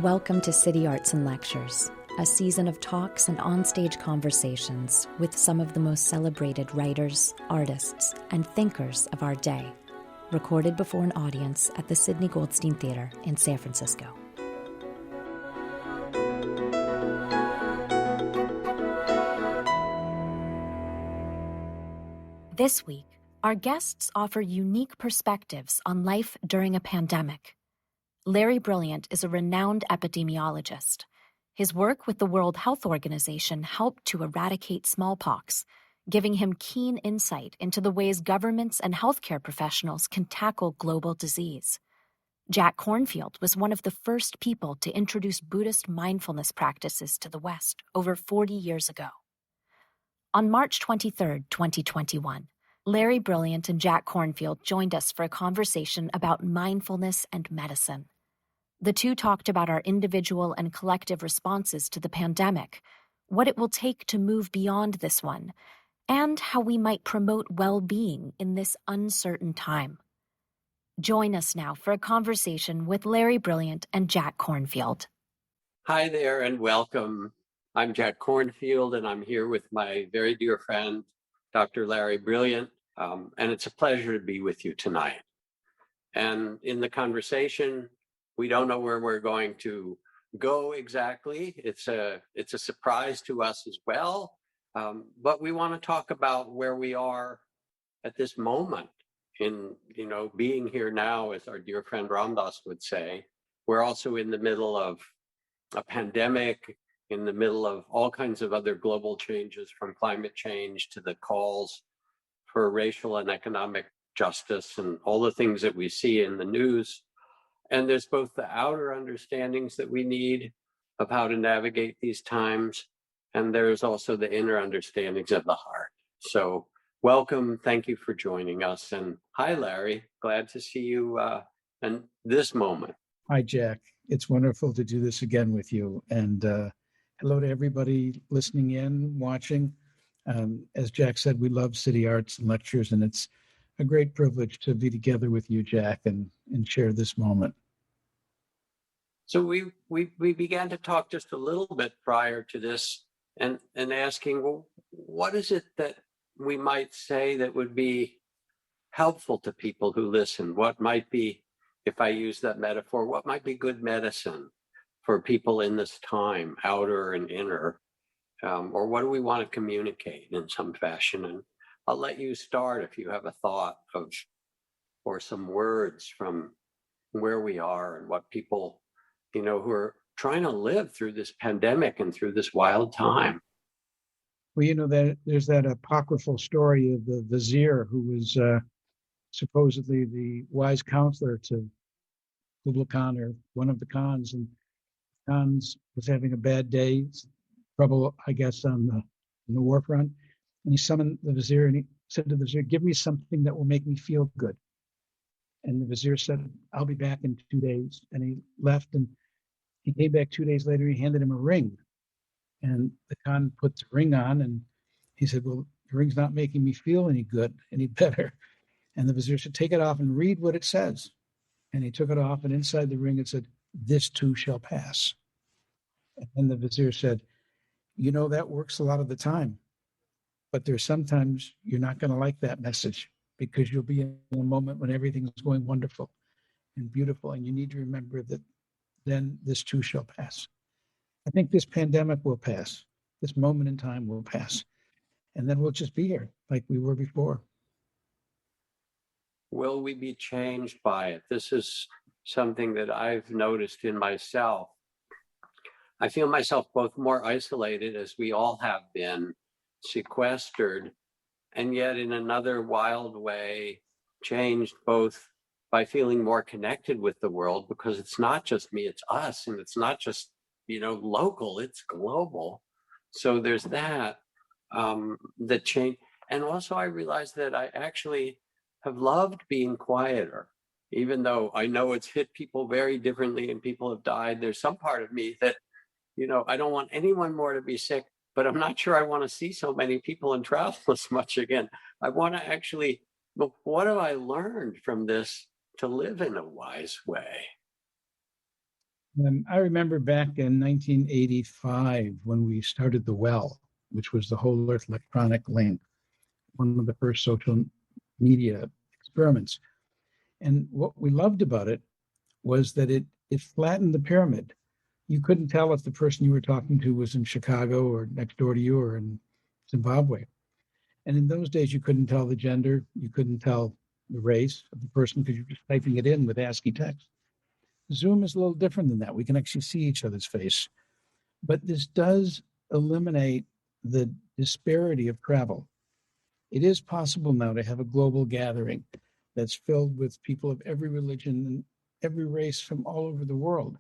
Welcome to City Arts and Lectures, a season of talks and onstage conversations with some of the most celebrated writers, artists, and thinkers of our day, recorded before an audience at the Sidney Goldstein Theater in San Francisco. This week, our guests offer unique perspectives on life during a pandemic. Larry Brilliant is a renowned epidemiologist. His work with the World Health Organization helped to eradicate smallpox, giving him keen insight into the ways governments and healthcare professionals can tackle global disease. Jack Kornfield was one of the first people to introduce Buddhist mindfulness practices to the West over 40 years ago. On March 23, 2021, Larry Brilliant and Jack Kornfield joined us for a conversation about mindfulness and medicine. The two talked about our individual and collective responses to the pandemic, what it will take to move beyond this one, and how we might promote well-being in this uncertain time. Join us now for a conversation with Larry Brilliant and Jack Kornfield. Hi there and welcome. I'm Jack Kornfield and I'm here with my very dear friend, Dr. Larry Brilliant, and it's a pleasure to be with you tonight. And in the conversation, we don't know where we're going to go exactly. It's a surprise to us as well, but we want to talk about where we are at this moment in, being here now, as our dear friend Ramdas would say. We're also in the middle of a pandemic, in the middle of all kinds of other global changes, from climate change to the calls for racial and economic justice and all the things that we see in the news. And there's both the outer understandings that we need of how to navigate these times, and there's also the inner understandings of the heart. So welcome, thank you for joining us. And hi, Larry, glad to see you in this moment. Hi, Jack. It's wonderful to do this again with you. And hello to everybody listening in, watching. As Jack said, we love City Arts and Lectures, and it's a great privilege to be together with you, Jack, and share this moment. So we began to talk just a little bit prior to this and asking, well, what is it that we might say that would be helpful to people who listen? What might be, if I use that metaphor, what might be good medicine for people in this time, outer and inner? Or what do we want to communicate in some fashion? And I'll let you start if you have a thought of, or some words from where we are and what people, who are trying to live through this pandemic and through this wild time. Well, that there's that apocryphal story of the vizier who was supposedly the wise counselor to Kublai Khan, or one of the Khans, and Khan's was having a bad day, trouble, I guess, on the war front. And he summoned the vizier and he said to the vizier, "Give me something that will make me feel good." And the vizier said, "I'll be back in 2 days." And he left, and he came back 2 days later. He handed him a ring. And the Khan put the ring on, and he said, "Well, the ring's not making me feel any good, any better." And the vizier said, "Take it off and read what it says." And he took it off, and inside the ring it said, "This too shall pass." And then the vizier said, "That works a lot of the time. But there's sometimes you're not going to like that message, because you'll be in a moment when everything's going wonderful and beautiful. And you need to remember that then this too shall pass." I think this pandemic will pass. This moment in time will pass. And then we'll just be here like we were before. Will we be changed by it? This is something that I've noticed in myself. I feel myself both more isolated, as we all have been, sequestered, and yet in another wild way, changed both by feeling more connected with the world, because it's not just me, it's us, and it's not just, local, it's global. So there's that, the change. And also I realized that I actually have loved being quieter, even though I know it's hit people very differently and people have died. There's some part of me that, I don't want anyone more to be sick, but I'm not sure I want to see so many people and travel as much again. I want to actually, look, what have I learned from this to live in a wise way? I remember back in 1985 when we started the Well, which was the Whole Earth Electronic Link, one of the first social media experiments. And what we loved about it was that it flattened the pyramid. You couldn't tell if the person you were talking to was in Chicago or next door to you or in Zimbabwe. And in those days, you couldn't tell the gender, you couldn't tell the race of the person because you're just typing it in with ASCII text. Zoom is a little different than that. We can actually see each other's face. But this does eliminate the disparity of travel. It is possible now to have a global gathering that's filled with people of every religion and every race from all over the world.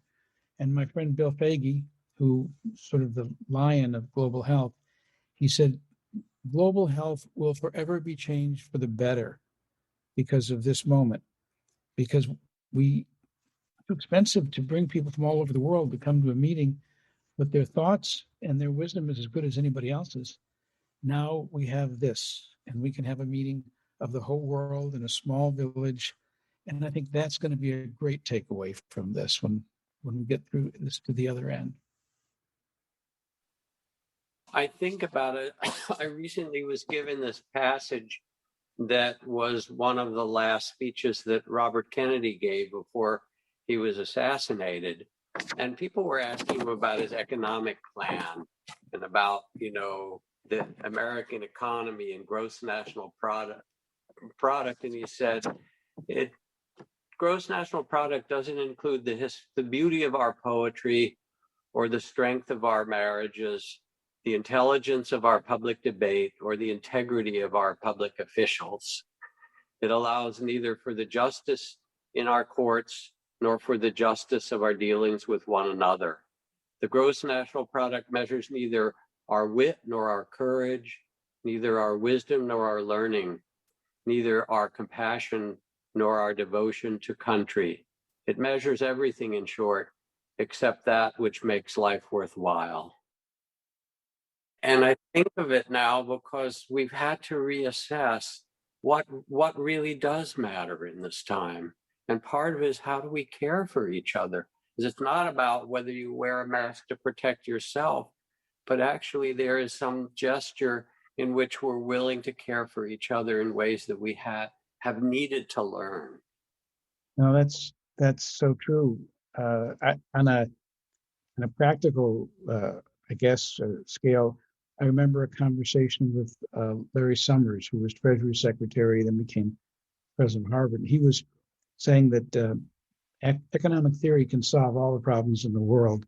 And my friend Bill Fagey, who sort of the lion of global health, he said, global health will forever be changed for the better because of this moment, because it's too expensive to bring people from all over the world to come to a meeting, but their thoughts and their wisdom is as good as anybody else's. Now we have this, and we can have a meeting of the whole world in a small village. And I think that's going to be a great takeaway from this when we get through this to the other end. I think about it. I recently was given this passage that was one of the last speeches that Robert Kennedy gave before he was assassinated. And people were asking him about his economic plan and about, the American economy and gross national product. And he said, gross national product doesn't include the beauty of our poetry or the strength of our marriages, the intelligence of our public debate, or the integrity of our public officials. It allows neither for the justice in our courts nor for the justice of our dealings with one another. The gross national product measures neither our wit nor our courage, neither our wisdom nor our learning, neither our compassion nor our devotion to country. It measures everything, in short, except that which makes life worthwhile. And I think of it now because we've had to reassess what really does matter in this time. And part of it is, how do we care for each other? Because it's not about whether you wear a mask to protect yourself, but actually there is some gesture in which we're willing to care for each other in ways that we have needed to learn. No, that's so true. On a practical, scale, I remember a conversation with Larry Summers, who was Treasury Secretary, then became president of Harvard. And he was saying that economic theory can solve all the problems in the world.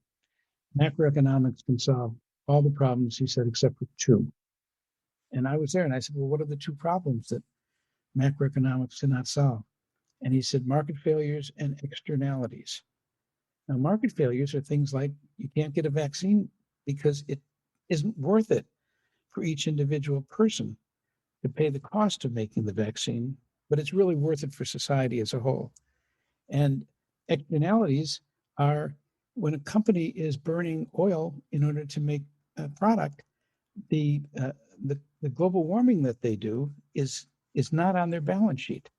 Macroeconomics can solve all the problems, he said, except for two. And I was there and I said, well, what are the two problems that macroeconomics cannot solve? And he said, market failures and externalities. Now, market failures are things like you can't get a vaccine because it isn't worth it for each individual person to pay the cost of making the vaccine, but it's really worth it for society as a whole. And externalities are when a company is burning oil in order to make a product, the global warming that they do is not on their balance sheet.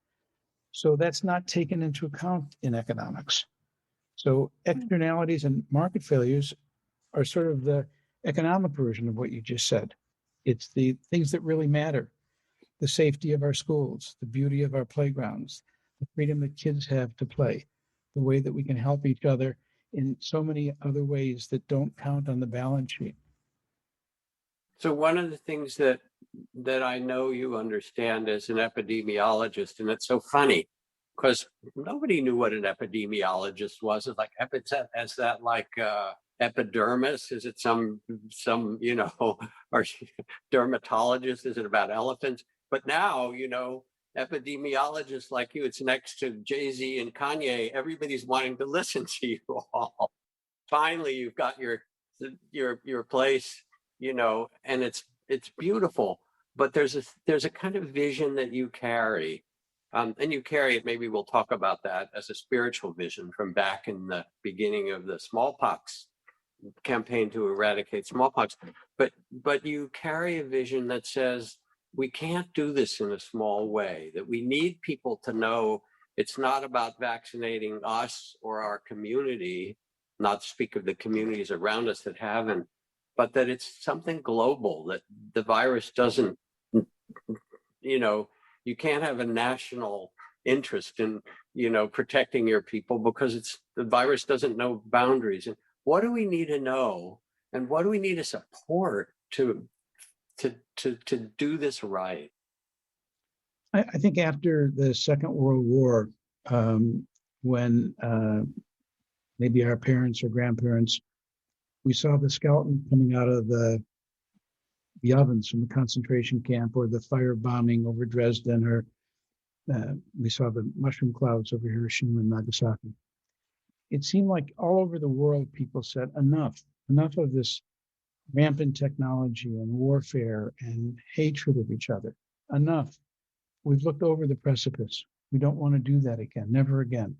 So that's not taken into account in economics. So externalities and market failures are sort of the economic version of what you just said. It's the things that really matter: the safety of our schools, the beauty of our playgrounds, the freedom that kids have to play, the way that we can help each other in so many other ways that don't count on the balance sheet. So one of the things that I know you understand as an epidemiologist, and it's so funny because nobody knew what an epidemiologist was. It's like, is that like epidermis? Is it some or dermatologist? Is it about elephants? But now, epidemiologists like you, it's next to Jay-Z and Kanye. Everybody's wanting to listen to you all. Finally, you've got your place, and it's beautiful. But there's a kind of vision that you carry. And you carry it, maybe we'll talk about that, as a spiritual vision from back in the beginning of the smallpox campaign to eradicate smallpox. But you carry a vision that says we can't do this in a small way, that we need people to know it's not about vaccinating us or our community, not to speak of the communities around us that haven't, but that it's something global, that the virus doesn't, you can't have a national interest in, protecting your people because the virus doesn't know boundaries. And what do we need to know? And what do we need to support to do this right? I think after the Second World War, when maybe our parents or grandparents, we saw the skeleton coming out of the ovens from the concentration camp, or the fire bombing over Dresden, or we saw the mushroom clouds over Hiroshima and Nagasaki. It seemed like all over the world, people said, enough of this rampant technology and warfare and hatred of each other. Enough. We've looked over the precipice. We don't want to do that again, never again.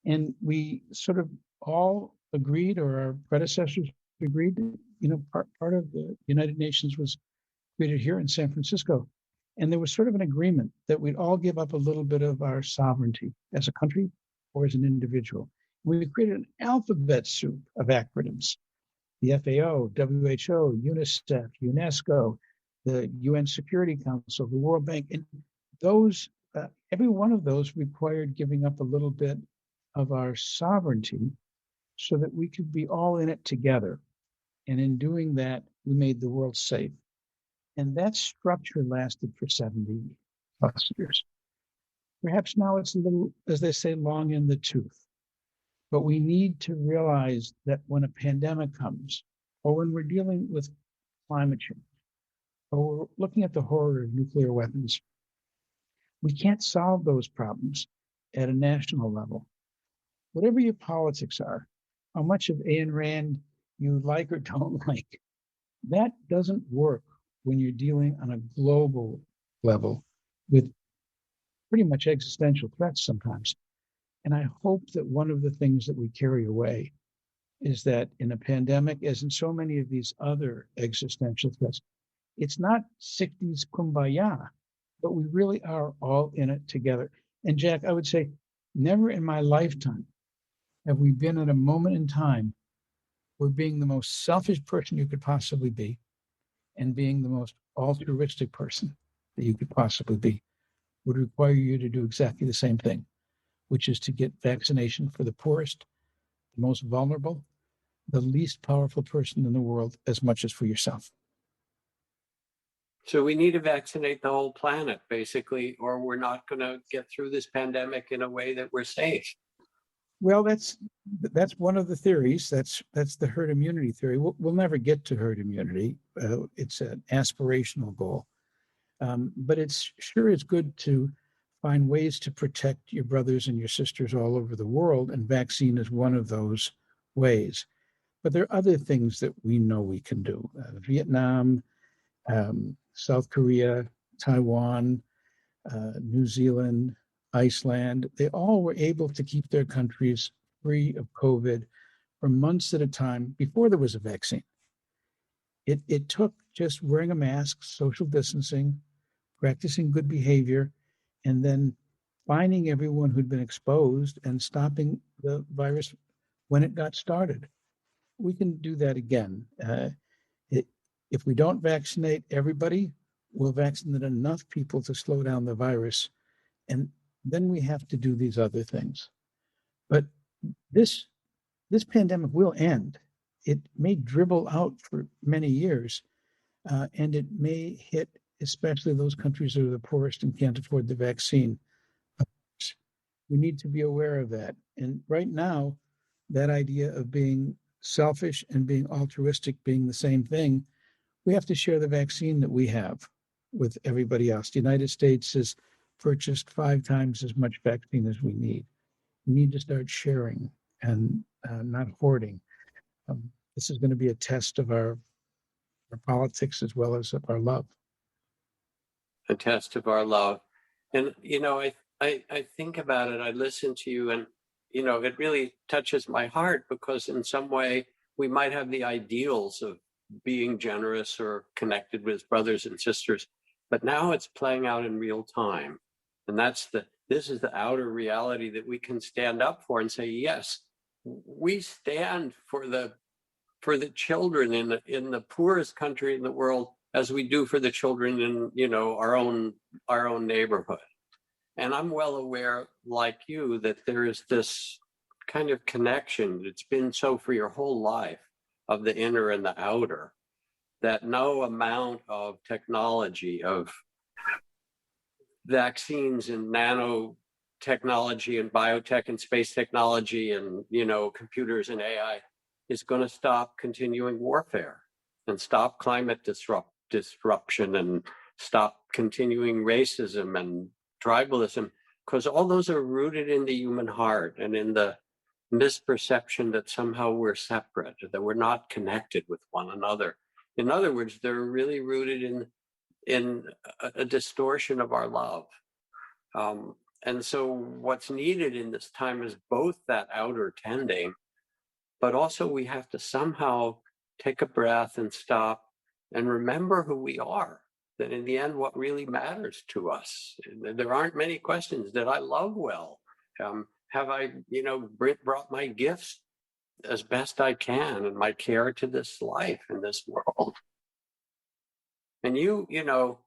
And we sort of all agreed, or our predecessors agreed, part of the United Nations was created here in San Francisco. And there was sort of an agreement that we'd all give up a little bit of our sovereignty as a country or as an individual. We created an alphabet soup of acronyms: the FAO, WHO, UNICEF, UNESCO, the UN Security Council, the World Bank. And those, every one of those required giving up a little bit of our sovereignty so that we could be all in it together. And in doing that, we made the world safe. And that structure lasted for 70 plus years. Perhaps now it's a little, as they say, long in the tooth. But we need to realize that when a pandemic comes, or when we're dealing with climate change, or we're looking at the horror of nuclear weapons, we can't solve those problems at a national level. Whatever your politics are, how much of Ayn Rand you like or don't like, that doesn't work when you're dealing on a global level with pretty much existential threats sometimes. And I hope that one of the things that we carry away is that in a pandemic, as in so many of these other existential threats, it's not 60s kumbaya, but we really are all in it together. And Jack, I would say, never in my lifetime have we been at a moment in time where being the most selfish person you could possibly be and being the most altruistic person that you could possibly be would require you to do exactly the same thing, which is to get vaccination for the poorest, the most vulnerable, the least powerful person in the world, as much as for yourself. So we need to vaccinate the whole planet, basically, or we're not going to get through this pandemic in a way that we're safe. Well, that's one of the theories. That's the herd immunity theory. We'll never get to herd immunity. It's an aspirational goal, but it's good to find ways to protect your brothers and your sisters all over the world, and vaccine is one of those ways. But there are other things that we know we can do. Vietnam, South Korea, Taiwan, New Zealand, Iceland, they all were able to keep their countries free of COVID for months at a time before there was a vaccine. It took just wearing a mask, social distancing, practicing good behavior, and then finding everyone who'd been exposed and stopping the virus when it got started. We can do that again. If we don't vaccinate everybody, we'll vaccinate enough people to slow down the virus. And then we have to do these other things. But this pandemic will end. It may dribble out for many years, and it may hit especially those countries that are the poorest and can't afford the vaccine. We need to be aware of that. And right now, that idea of being selfish and being altruistic being the same thing, we have to share the vaccine that we have with everybody else. The United States has purchased 5 times as much vaccine as we need. We need to start sharing and not hoarding. This is going to be a test of our politics as well as of our love. A test of our love. And, I think about it, I listen to you, and, it really touches my heart, because in some way we might have the ideals of being generous or connected with brothers and sisters, but now it's playing out in real time. And this is the outer reality that we can stand up for and say, yes, we stand for the children in the poorest country in the world, as we do for the children in, you know, our own neighborhood. And I'm well aware, like you, that there is this kind of connection. It's been so for your whole life, of the inner and the outer, that no amount of technology, of vaccines and nanotechnology and biotech and space technology and, you know, computers and AI is going to stop continuing warfare and stop climate disruption and stop continuing racism and tribalism, because all those are rooted in the human heart and in the misperception that somehow we're separate, that we're not connected with one another. In other words, they're really rooted in a distortion of our love. And so what's needed in this time is both that outer tending, but also we have to somehow take a breath and stop and remember who we are. That in the end, what really matters to us, there aren't many questions. Did I love well? Have I, you know, brought my gifts as best I can and my care to this life and this world? And you know,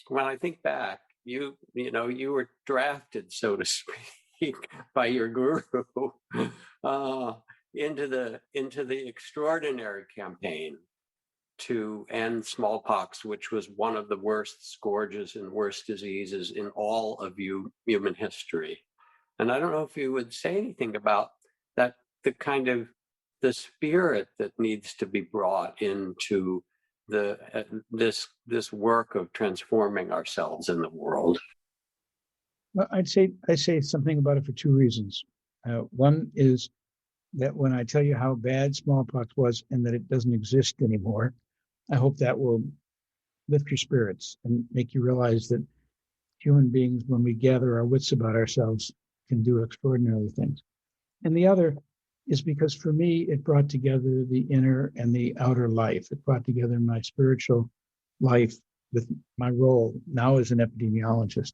when I think back, you know, you were drafted, so to speak, by your guru into the extraordinary campaign to end smallpox, which was one of the worst scourges and worst diseases in all of human history. And I don't know if you would say anything about that, the kind of the spirit that needs to be brought into this work of transforming ourselves in the world. Well, I say something about it for two reasons. One is that when I tell you how bad smallpox was and that it doesn't exist anymore, I hope that will lift your spirits and make you realize that human beings, when we gather our wits about ourselves, can do extraordinary things. And the other is because for me, it brought together the inner and the outer life. It brought together my spiritual life with my role now as an epidemiologist.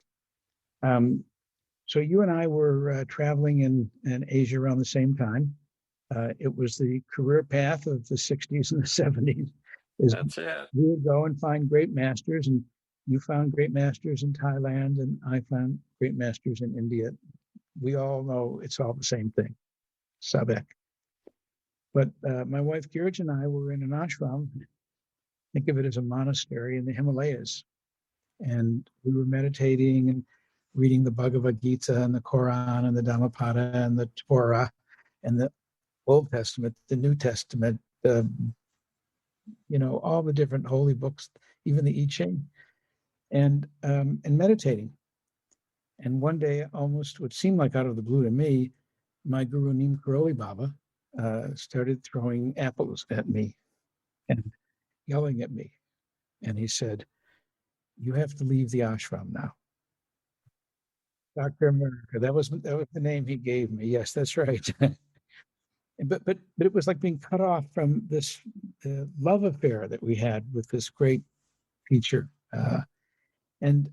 So you and I were traveling in Asia around the same time. It was the career path of the 60s and the 70s. That's it. We would go and find great masters, and you found great masters in Thailand, and I found great masters in India. We all know it's all the same thing, Sabek. But my wife Girij and I were in an ashram. Think of it as a monastery in the Himalayas. And we were meditating and reading the Bhagavad Gita and the Quran and the Dhammapada and the Torah and the Old Testament, the New Testament, you know, all the different holy books, even the I Ching, and meditating. And one day, almost what seemed like out of the blue to me, my guru Neem Karoli Baba started throwing apples at me and yelling at me. And he said, "You have to leave the ashram now." Dr. America, that was the name he gave me. Yes, that's right. But it was like being cut off from this love affair that we had with this great teacher, and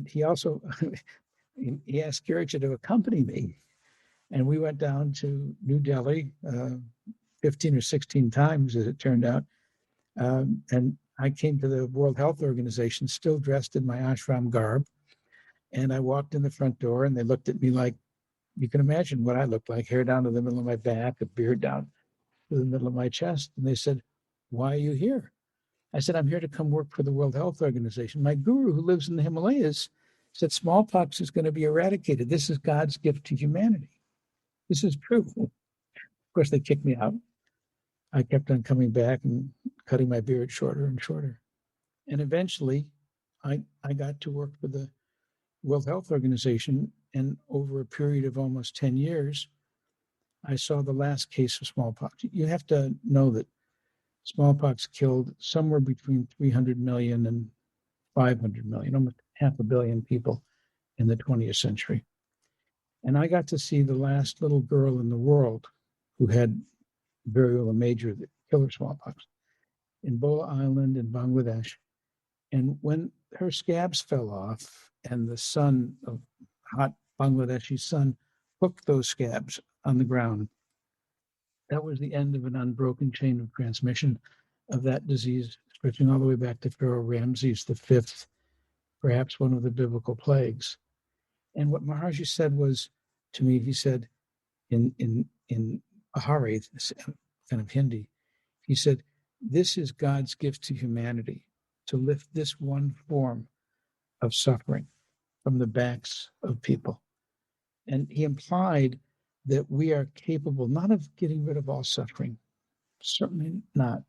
he also he asked Girij to accompany me, and we went down to New Delhi 15 or 16 times, as it turned out, and I came to the World Health Organization still dressed in my ashram garb, and I walked in the front door, and they looked at me like, you can imagine what I looked like: hair down to the middle of my back, a beard down to the middle of my chest. And they said, "Why are you here?" I said, "I'm here to come work for the World Health Organization. My guru, who lives in the Himalayas, said smallpox is going to be eradicated. This is God's gift to humanity. This is true." Of course, they kicked me out. I kept on coming back and cutting my beard shorter and shorter. And eventually, I got to work for the World Health Organization. And over a period of almost 10 years, I saw the last case of smallpox. You have to know that smallpox killed somewhere between 300 million and 500 million, almost 500 million people in the 20th century. And I got to see the last little girl in the world who had variola major, the killer smallpox, in Bola Island in Bangladesh. And when her scabs fell off and the sun of hot Bangladeshi sun hooked those scabs on the ground. That was the end of an unbroken chain of transmission of that disease, stretching all the way back to Pharaoh Ramses V, perhaps one of the biblical plagues. And what Maharaji said was to me, he said in Ahari, kind of Hindi, he said, this is God's gift to humanity, to lift this one form of suffering from the backs of people. And he implied that we are capable not of getting rid of all suffering, certainly not.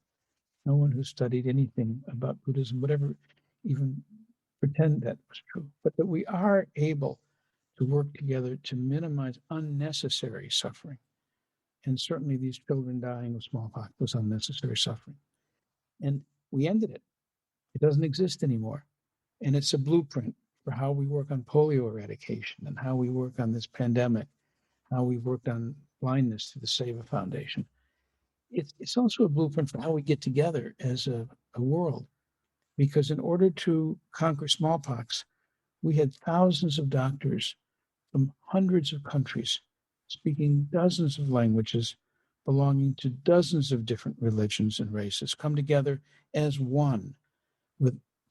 No one who studied anything about Buddhism would ever even pretend that was true, but that we are able to work together to minimize unnecessary suffering. And certainly these children dying of smallpox was unnecessary suffering. And we ended it. It doesn't exist anymore. And it's a blueprint for how we work on polio eradication and how we work on this pandemic, how we worked on blindness through the SEVA Foundation. It's also a blueprint for how we get together as a world, because in order to conquer smallpox, we had thousands of doctors from hundreds of countries speaking dozens of languages, belonging to dozens of different religions and races, come together as one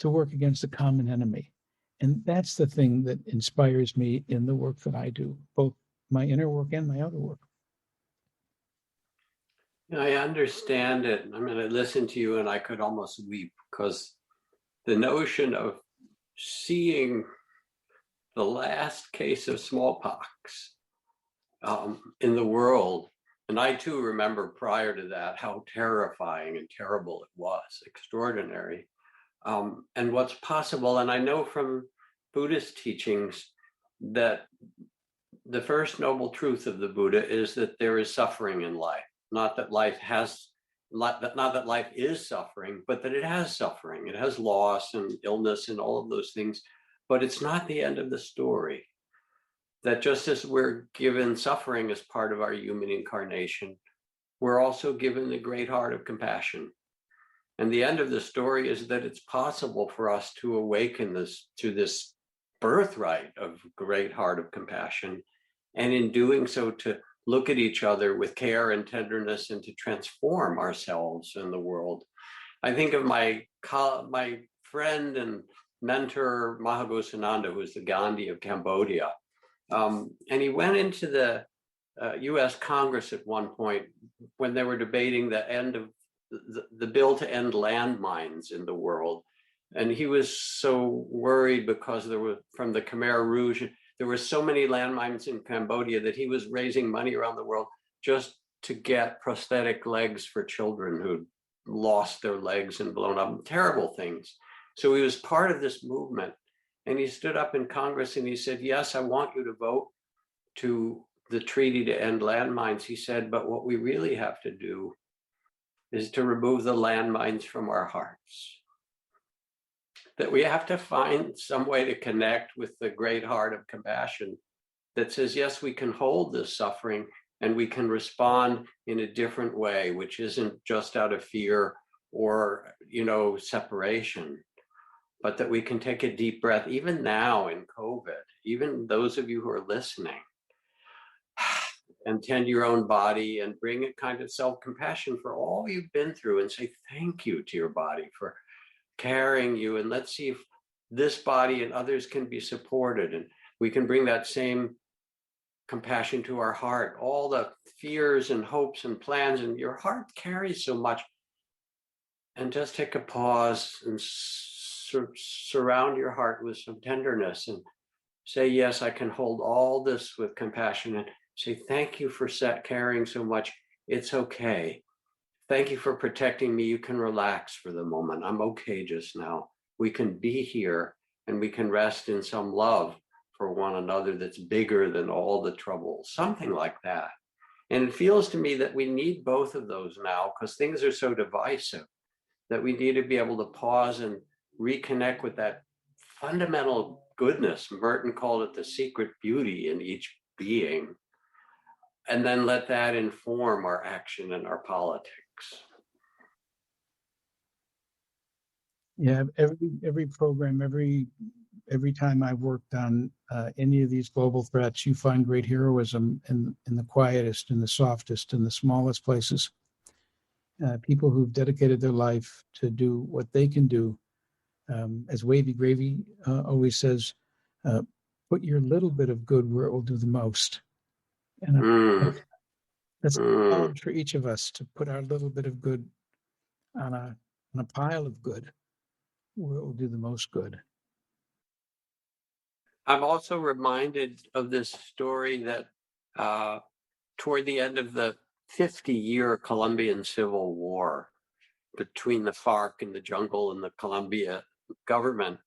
to work against a common enemy. And that's the thing that inspires me in the work that I do, both my inner work and my outer work. I understand it. I mean, I listened to you and I could almost weep, because the notion of seeing the last case of smallpox in the world, and I too remember prior to that how terrifying and terrible it was, extraordinary, and what's possible. And I know from Buddhist teachings that the first noble truth of the Buddha is that there is suffering in life. Not that life is suffering, but that it has suffering. It has loss and illness and all of those things, but it's not the end of the story. That just as we're given suffering as part of our human incarnation, we're also given the great heart of compassion. And the end of the story is that it's possible for us to awaken to this birthright of great heart of compassion, and in doing so to look at each other with care and tenderness and to transform ourselves and the world. I think of my friend and mentor, Mahagosananda, who is the Gandhi of Cambodia. And he went into the US Congress at one point when they were debating the end of the bill to end landmines in the world. And he was so worried because there were, from the Khmer Rouge, there were so many landmines in Cambodia that he was raising money around the world just to get prosthetic legs for children who'd lost their legs and blown up, terrible things. So he was part of this movement. And he stood up in Congress and he said, yes, I want you to vote to the treaty to end landmines. He said, but what we really have to do is to remove the landmines from our hearts. That we have to find some way to connect with the great heart of compassion that says, yes, we can hold this suffering and we can respond in a different way, which isn't just out of fear or, separation, but that we can take a deep breath, even now in COVID, even those of you who are listening, and tend your own body and bring a kind of self-compassion for all you've been through and say thank you to your body for carrying you. And let's see if this body and others can be supported. And we can bring that same compassion to our heart, all the fears and hopes and plans, and your heart carries so much. And just take a pause and surround your heart with some tenderness and say, yes, I can hold all this with compassion, and say, thank you for carrying so much. It's okay. Thank you for protecting me. You can relax for the moment. I'm okay just now. We can be here and we can rest in some love for one another that's bigger than all the troubles, something like that. And it feels to me that we need both of those now because things are so divisive that we need to be able to pause and reconnect with that fundamental goodness. Merton called it the secret beauty in each being. And then let that inform our action and our politics. Yeah, every program, every time I've worked on any of these global threats, you find great heroism in the quietest, in the softest, in the smallest places. People who've dedicated their life to do what they can do. As Wavy Gravy always says, uh, put your little bit of good where it will do the most. And Mm, that's a mm. challenge for each of us to put our little bit of good on a pile of good where it will do the most good. I'm also reminded of this story that uh, toward the end of the 50-year Colombian Civil War between the FARC and the jungle and the Colombia government,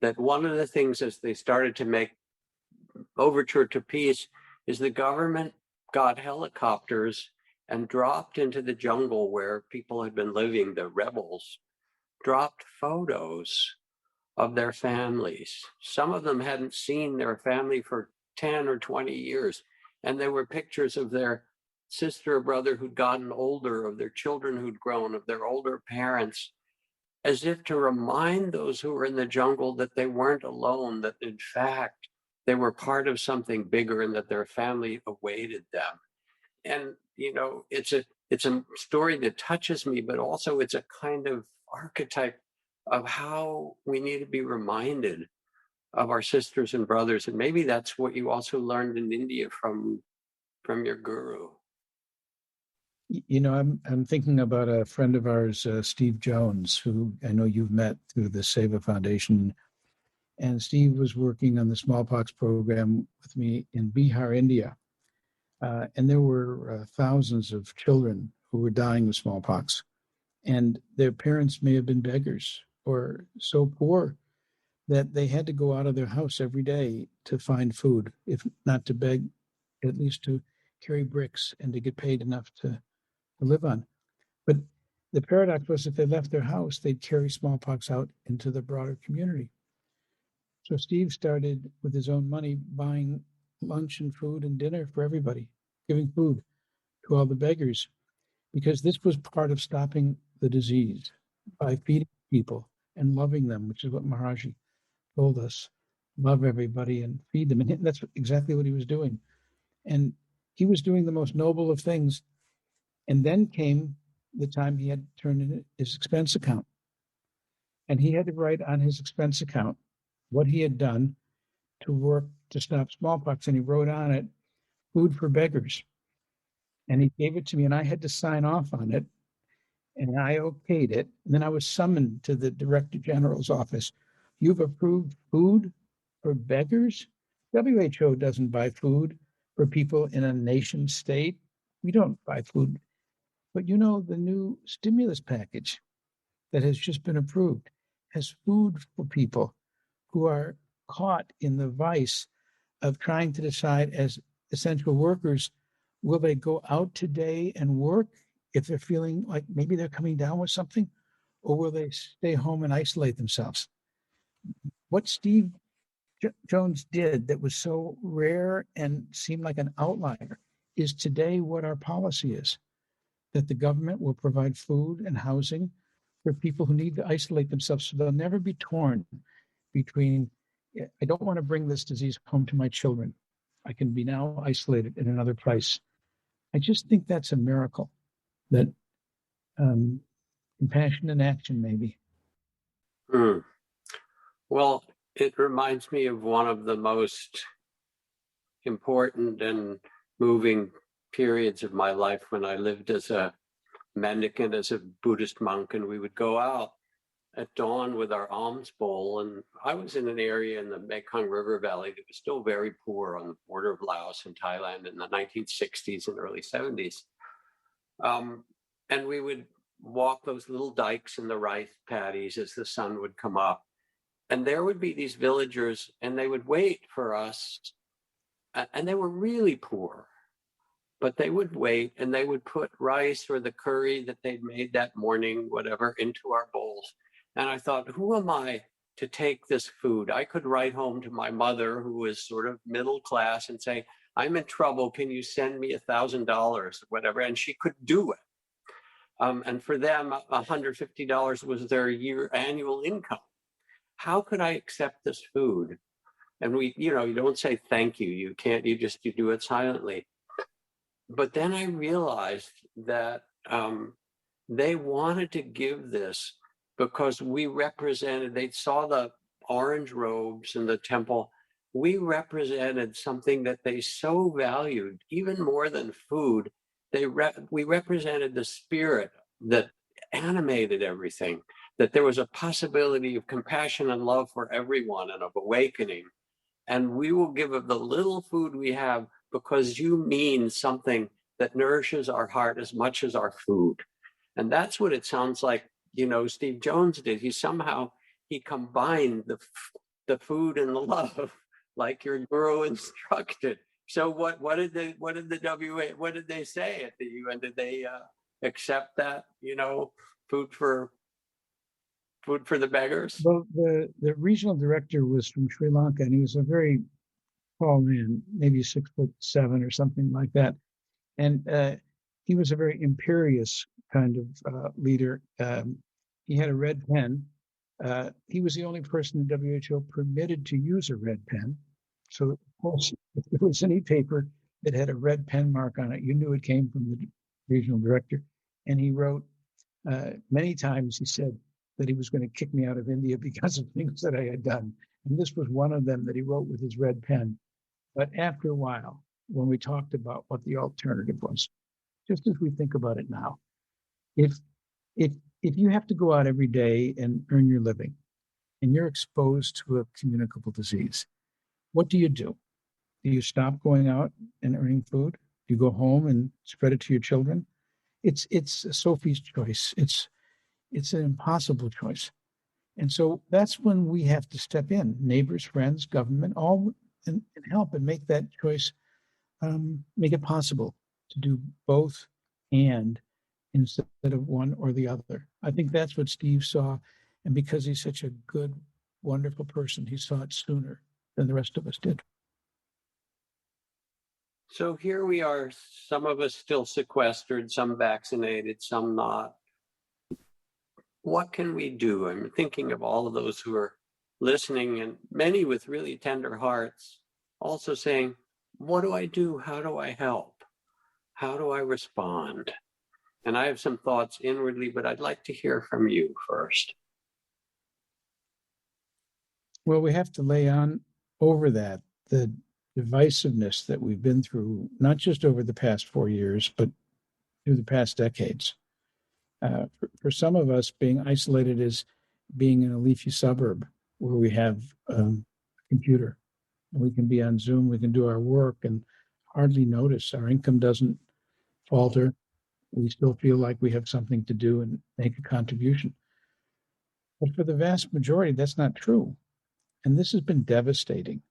that one of the things as they started to make overture to peace is the government got helicopters and dropped into the jungle where people had been living, the rebels, dropped photos of their families. Some of them hadn't seen their family for 10 or 20 years. And there were pictures of their sister or brother who'd gotten older, of their children who'd grown, of their older parents, as if to remind those who were in the jungle that they weren't alone, that in fact, they were part of something bigger and that their family awaited them. And, you know, it's a story that touches me, but also it's a kind of archetype of how we need to be reminded of our sisters and brothers. And maybe that's what you also learned in India from your guru. You know, I'm thinking about a friend of ours, Steve Jones, who I know you've met through the Seva Foundation. And Steve was working on the smallpox program with me in Bihar, India. And there were thousands of children who were dying of smallpox. And their parents may have been beggars or so poor that they had to go out of their house every day to find food, if not to beg, at least to carry bricks and to get paid enough to live on. But the paradox was if they left their house, they'd carry smallpox out into the broader community. So Steve started with his own money buying lunch and food and dinner for everybody, giving food to all the beggars, because this was part of stopping the disease by feeding people and loving them, which is what Maharaji told us. Love everybody and feed them. And that's exactly what he was doing. And he was doing the most noble of things. And then came the time he had to turn in his expense account. And he had to write on his expense account what he had done to work to stop smallpox. And he wrote on it, food for beggars. And he gave it to me, and I had to sign off on it. And I okayed it. And then I was summoned to the Director General's office. You've approved food for beggars? WHO doesn't buy food for people in a nation state. We don't buy food. But you know, the new stimulus package that has just been approved has food for people who are caught in the vice of trying to decide as essential workers, will they go out today and work if they're feeling like maybe they're coming down with something, or will they stay home and isolate themselves? What Steve Jones did that was so rare and seemed like an outlier is today what our policy is, that the government will provide food and housing for people who need to isolate themselves so they'll never be torn between, I don't want to bring this disease home to my children. I can be now isolated in another place. I just think that's a miracle that compassion in action, maybe. Mm. Well, it reminds me of one of the most important and moving periods of my life when I lived as a mendicant, as a Buddhist monk, and we would go out at dawn with our alms bowl. And I was in an area in the Mekong River Valley that was still very poor on the border of Laos and Thailand in the 1960s and early 70s. And we would walk those little dikes in the rice paddies as the sun would come up. And there would be these villagers, and they would wait for us. And they were really poor, but they would wait and they would put rice or the curry that they'd made that morning, whatever, into our bowls. And I thought, who am I to take this food? I could write home to my mother, who was sort of middle class, and say, I'm in trouble. Can you send me $1,000 or whatever? And she could do it. And for them, $150 was their annual income. How could I accept this food? And you don't say thank you. You can't, you do it silently. But then I realized that they wanted to give this because we represented, they saw the orange robes in the temple. We represented something that they so valued, even more than food. We represented the spirit that animated everything, that there was a possibility of compassion and love for everyone and of awakening. And we will give of the little food we have because you mean something that nourishes our heart as much as our food. And that's what it sounds like, Steve Jones did. He combined the food and the love, like your guru instructed. So what did the what did they say at the UN? Did they accept that, food for the beggars? Well, the regional director was from Sri Lanka, and he was a very tall man, maybe 6'7" or something like that. And he was a very imperious kind of leader. He had a red pen. He was the only person in WHO permitted to use a red pen. So, of course, if there was any paper that had a red pen mark on it, you knew it came from the regional director. And he wrote many times, he said that he was going to kick me out of India because of things that I had done. And this was one of them that he wrote with his red pen. But after a while, when we talked about what the alternative was, just as we think about it now, if you have to go out every day and earn your living, and you're exposed to a communicable disease, what do? Do you stop going out and earning food? Do you go home and spread it to your children? It's Sophie's choice. It's an impossible choice. And so that's when we have to step in, neighbors, friends, government, all, and help and make that choice, make it possible to do both and instead of one or the other. I think that's what Steve saw. And because he's such a good, wonderful person, he saw it sooner than the rest of us did. So here we are, some of us still sequestered, some vaccinated, some not. What can we do? I'm thinking of all of those who are listening, and many with really tender hearts, also saying, what do I do? How do I help? How do I respond? And I have some thoughts inwardly, but I'd like to hear from you first. Well, we have to lay on over that, the divisiveness that we've been through, not just over the past 4 years, but through the past decades. For some of us, being isolated is being in a leafy suburb where we have a computer and we can be on Zoom, we can do our work and hardly notice. Our income doesn't falter. We still feel like we have something to do and make a contribution. But for the vast majority, that's not true. And this has been devastating.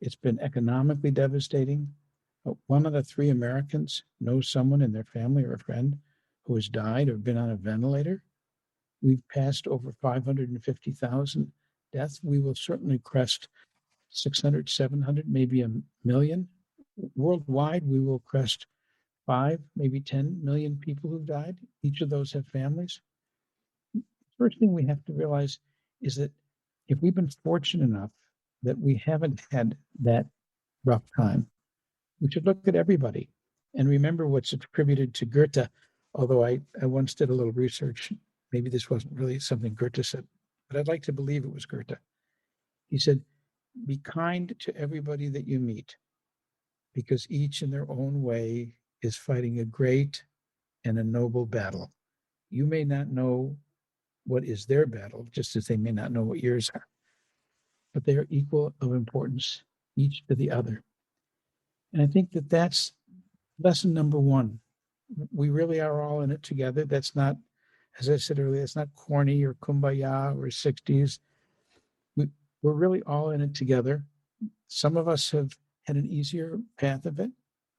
It's been economically devastating. 1 out of 3 Americans knows someone in their family or a friend who has died or been on a ventilator. We've passed over 550,000 deaths. We will certainly crest 600, 700, maybe 1 million. Worldwide, we will crest 5, maybe 10 million people who've died. Each of those have families. First thing we have to realize is that if we've been fortunate enough that we haven't had that rough time, we should look at everybody and remember what's attributed to Goethe. Although I once did a little research, maybe this wasn't really something Goethe said, but I'd like to believe it was Goethe. He said, be kind to everybody that you meet, because each in their own way is fighting a great and a noble battle. You may not know what is their battle, just as they may not know what yours are, but they are equal of importance, each to the other. And I think that that's lesson number 1. We really are all in it together. That's not, as I said earlier, it's not corny or kumbaya or 60s. We're really all in it together. Some of us have had an easier path of it.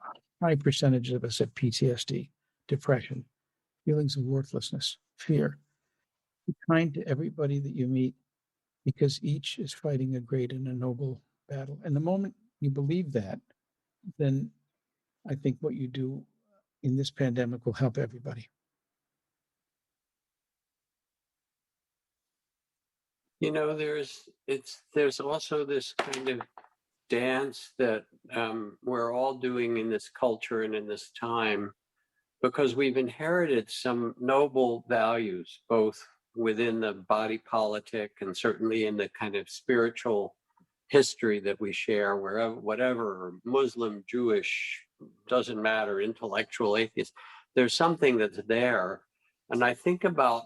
A high percentage of us have PTSD, depression, feelings of worthlessness, fear. Be kind to everybody that you meet, because each is fighting a great and a noble battle. And the moment you believe that, then I think what you do in this pandemic will help everybody. There's also this kind of dance that we're all doing in this culture and in this time, because we've inherited some noble values, both within the body politic and certainly in the kind of spiritual history that we share, wherever, whatever, Muslim, Jewish, doesn't matter, intellectual, atheist, there's something that's there. And I think about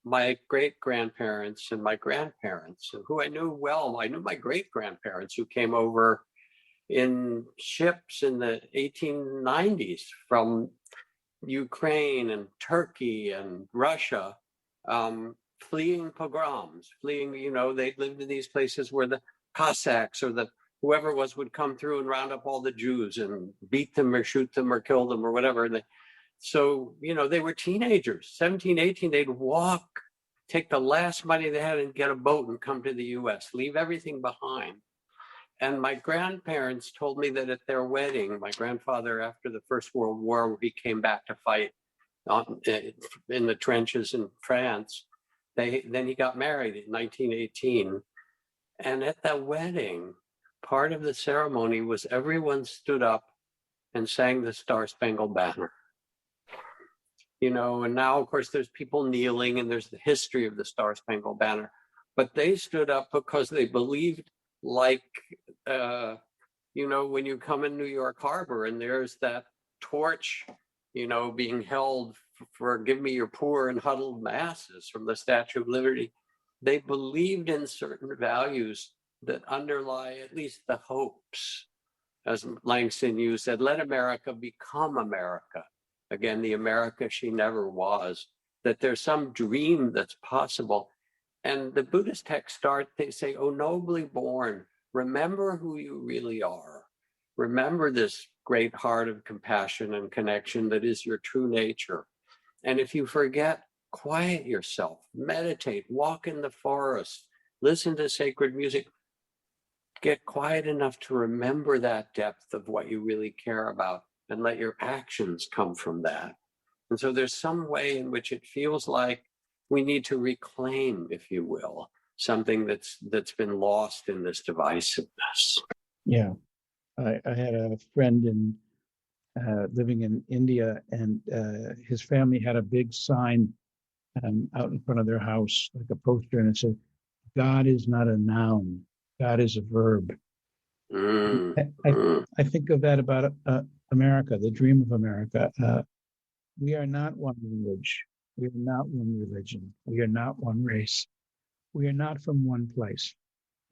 my great grandparents and my grandparents, who I knew well. I knew my great grandparents who came over in ships in the 1890s from Ukraine and Turkey and Russia, fleeing pogroms, they lived in these places where the Cossacks or the whoever it was would come through and round up all the Jews and beat them or shoot them or kill them or whatever. So, they were teenagers, 17, 18, they'd walk, take the last money they had and get a boat and come to the US, leave everything behind. And my grandparents told me that at their wedding, my grandfather, after the First World War, where he came back to fight in the trenches in France, then he got married in 1918. And at that wedding, part of the ceremony was everyone stood up and sang the Star-Spangled Banner. And now, of course, there's people kneeling and there's the history of the Star-Spangled Banner. But they stood up because they believed, like, when you come in New York Harbor and there's that torch, being held for give me your poor and huddled masses from the Statue of Liberty. They believed in certain values that underlie at least the hopes. As Langston Hughes said, let America become America. Again, the America she never was, that there's some dream that's possible. And the Buddhist texts they say, "Oh, nobly born, remember who you really are. Remember this great heart of compassion and connection that is your true nature. And if you forget, quiet yourself, meditate, walk in the forest, listen to sacred music. Get quiet enough to remember that depth of what you really care about and let your actions come from that." And so there's some way in which it feels like we need to reclaim, if you will, something that's been lost in this divisiveness. Yeah. I had a friend living in India, and his family had a big sign out in front of their house, like a poster, and it said, "God is not a noun, God is a verb." I think of that about America, the dream of America. We are not one language. We are not one religion. We are not one race. We are not from one place.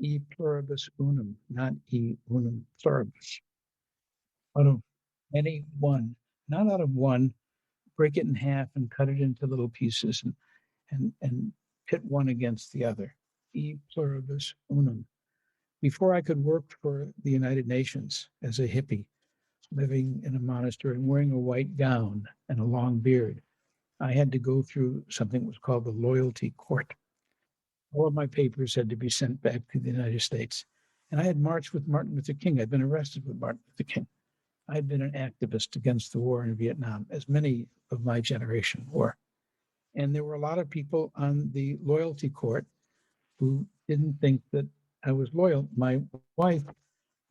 E pluribus unum, not e unum pluribus. Out of any one, not out of one, break it in half and cut it into little pieces and pit one against the other. E pluribus unum. Before I could work for the United Nations as a hippie, living in a monastery and wearing a white gown and a long beard, I had to go through something that was called the loyalty court. All of my papers had to be sent back to the United States. And I had marched with Martin Luther King. I'd been arrested with Martin Luther King. I'd been an activist against the war in Vietnam, as many of my generation were. And there were a lot of people on the loyalty court who didn't think that I was loyal. My wife,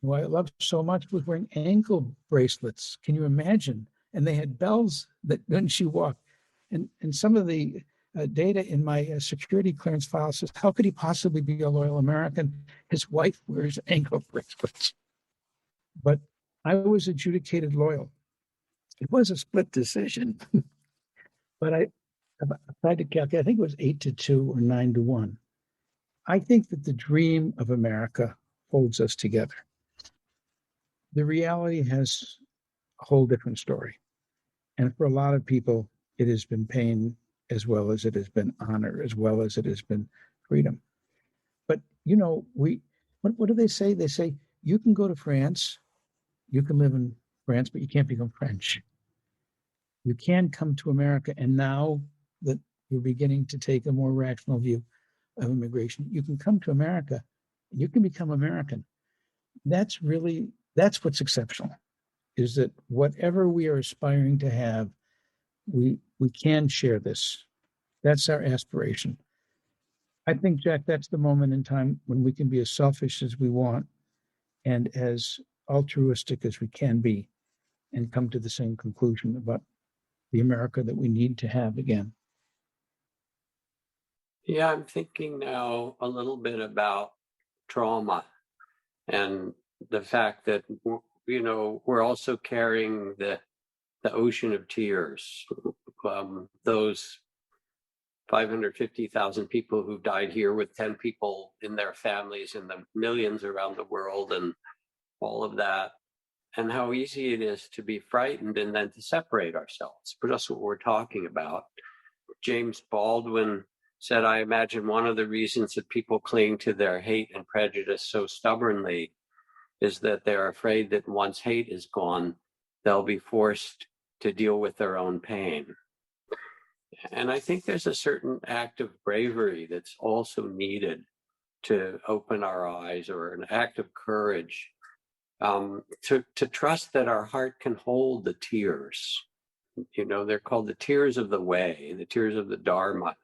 who I loved so much, was wearing ankle bracelets. Can you imagine? And they had bells that when she walked. And some of the data in my security clearance file says, how could he possibly be a loyal American? His wife wears ankle bracelets. But I was adjudicated loyal. It was a split decision, but I tried to calculate, I think it was 8-2 or 9-1. I think that the dream of America holds us together. The reality has a whole different story. And for a lot of people, it has been pain as well as it has been honor, as well as it has been freedom. But, what do they say? They say, you can go to France, you can live in France, but you can't become French. You can come to America, and now that you're beginning to take a more rational view of immigration, you can come to America, and you can become American. That's what's exceptional, is that whatever we are aspiring to have, we can share this. That's our aspiration. I think, Jack, that's the moment in time when we can be as selfish as we want and as altruistic as we can be and come to the same conclusion about the America that we need to have again. Yeah, I'm thinking now a little bit about trauma and the fact that, we're also carrying the ocean of tears. Those 550,000 people who died here with 10 people in their families and the millions around the world and all of that, and how easy it is to be frightened and then to separate ourselves. But that's what we're talking about. James Baldwin said, I imagine one of the reasons that people cling to their hate and prejudice so stubbornly is that they're afraid that once hate is gone, they'll be forced to deal with their own pain. And I think there's a certain act of bravery that's also needed to open our eyes, or an act of courage, to trust that our heart can hold the tears. They're called the tears of the way, the tears of the Dharma.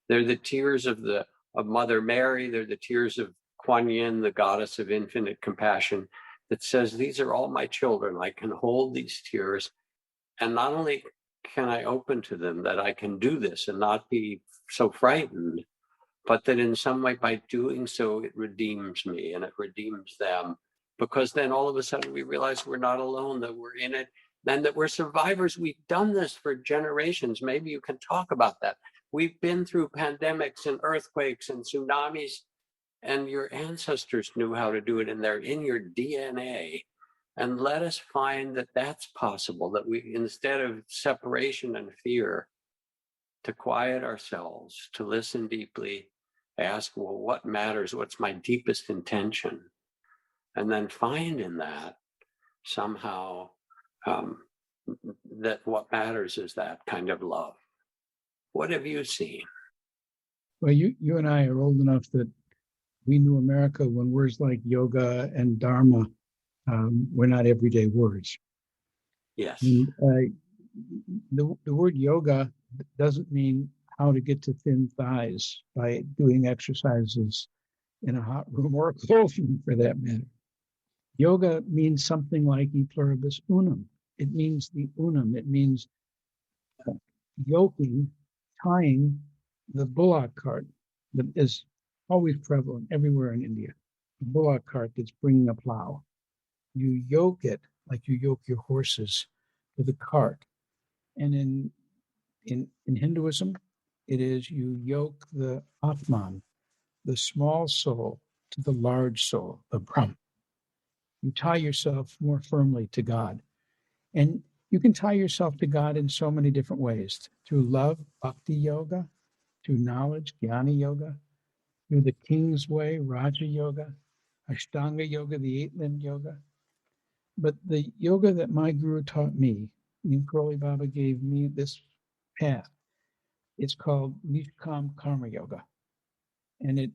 They're the tears of Mother Mary. They're the tears of Kuan Yin, the goddess of infinite compassion, that says, these are all my children. I can hold these tears. And not only can I open to them, that I can do this and not be so frightened, but that in some way by doing so, it redeems me and it redeems them. Because then all of a sudden we realize we're not alone, that we're in it, and that we're survivors. We've done this for generations. Maybe you can talk about that. We've been through pandemics and earthquakes and tsunamis, and your ancestors knew how to do it, and they're in your DNA. And let us find that that's possible, that we, instead of separation and fear, to quiet ourselves, to listen deeply, ask, well, what matters? What's my deepest intention? And then find in that somehow that what matters is that kind of love. What have you seen? Well, you and I are old enough that we knew America when words like yoga and dharma were not everyday words. Yes. And the word yoga doesn't mean how to get to thin thighs by doing exercises in a hot room or a cold room, for that matter. Yoga means something like e pluribus unum. It means the unum. It means yoking, tying the bullock cart that is always prevalent everywhere in India. The bullock cart that's bringing a plow. You yoke it like you yoke your horses to the cart. And in Hinduism, it is you yoke the Atman, the small soul, to the large soul, the Brahm. You tie yourself more firmly to God. And you can tie yourself to God in so many different ways, through love, bhakti yoga, through knowledge, jnana yoga, through the king's way, raja yoga, ashtanga yoga, the eight-limbed yoga. But the yoga that my guru taught me, Neem Karoli Baba gave me this path. It's called Nishkam Karma Yoga. And it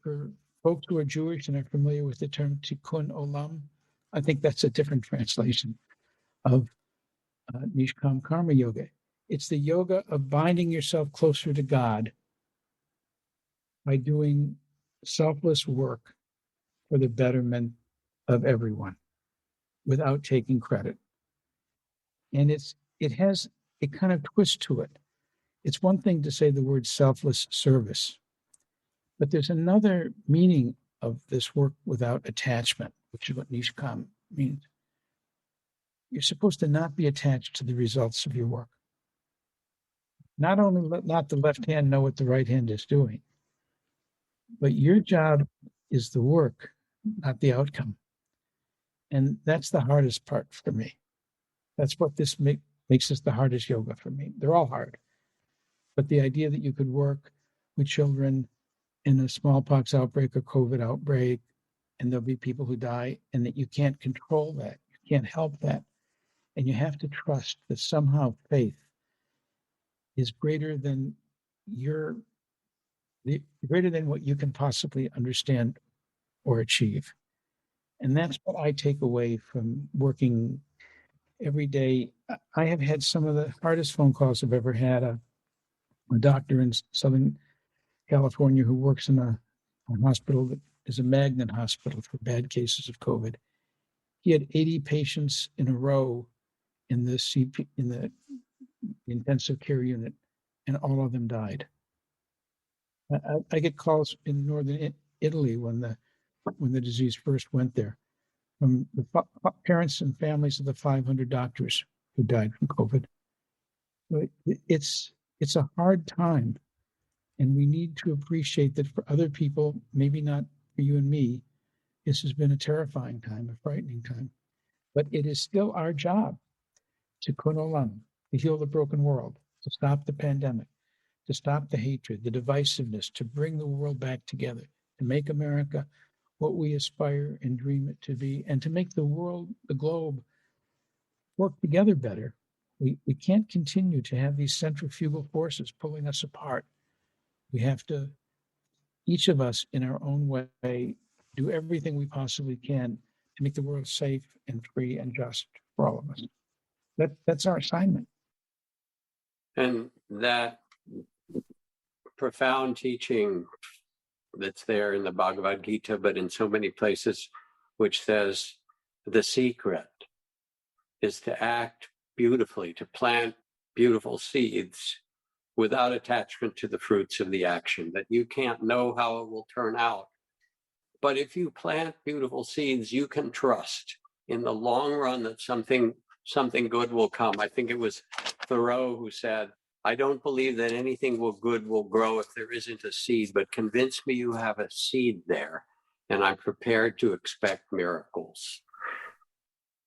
for folks who are Jewish and are familiar with the term Tikkun Olam, I think that's a different translation of Nishkam Karma Yoga. It's the yoga of binding yourself closer to God by doing selfless work for the betterment of everyone without taking credit. And it has a kind of twist to it. It's one thing to say the word selfless service, but there's another meaning of this work without attachment, which is what Nishkam means. You're supposed to not be attached to the results of your work. Not only let the left hand know what the right hand is doing, but your job is the work, not the outcome. And that's the hardest part for me. That's what this makes this the hardest yoga for me. They're all hard. But the idea that you could work with children in a smallpox outbreak or COVID outbreak, and there'll be people who die, and that you can't control that, you can't help that. And you have to trust that somehow faith is greater than greater than what you can possibly understand or achieve. And that's what I take away from working every day. I have had some of the hardest phone calls I've ever had. A doctor in Southern California who works in a hospital that is a magnet hospital for bad cases of COVID. He had 80 patients in a row in the intensive care unit, and all of them died. I get calls in northern Italy when the disease first went there from the parents and families of the 500 doctors who died from COVID. It's a hard time, and we need to appreciate that for other people, maybe not for you and me, this has been a terrifying time, a frightening time. But it is still our job to kunolam, to heal the broken world, to stop the pandemic, to stop the hatred, the divisiveness, to bring the world back together, to make America what we aspire and dream it to be, and to make the world, the globe, work together better. We can't continue to have these centrifugal forces pulling us apart. We have to, each of us in our own way, do everything we possibly can to make the world safe and free and just for all of us. That's our assignment. And that profound teaching that's there in the Bhagavad Gita, but in so many places, which says the secret is to act beautifully, to plant beautiful seeds without attachment to the fruits of the action, that you can't know how it will turn out. But if you plant beautiful seeds, you can trust in the long run that something good will come. I think it was Thoreau who said, I don't believe that anything good will grow if there isn't a seed, but convince me you have a seed there, and I'm prepared to expect miracles.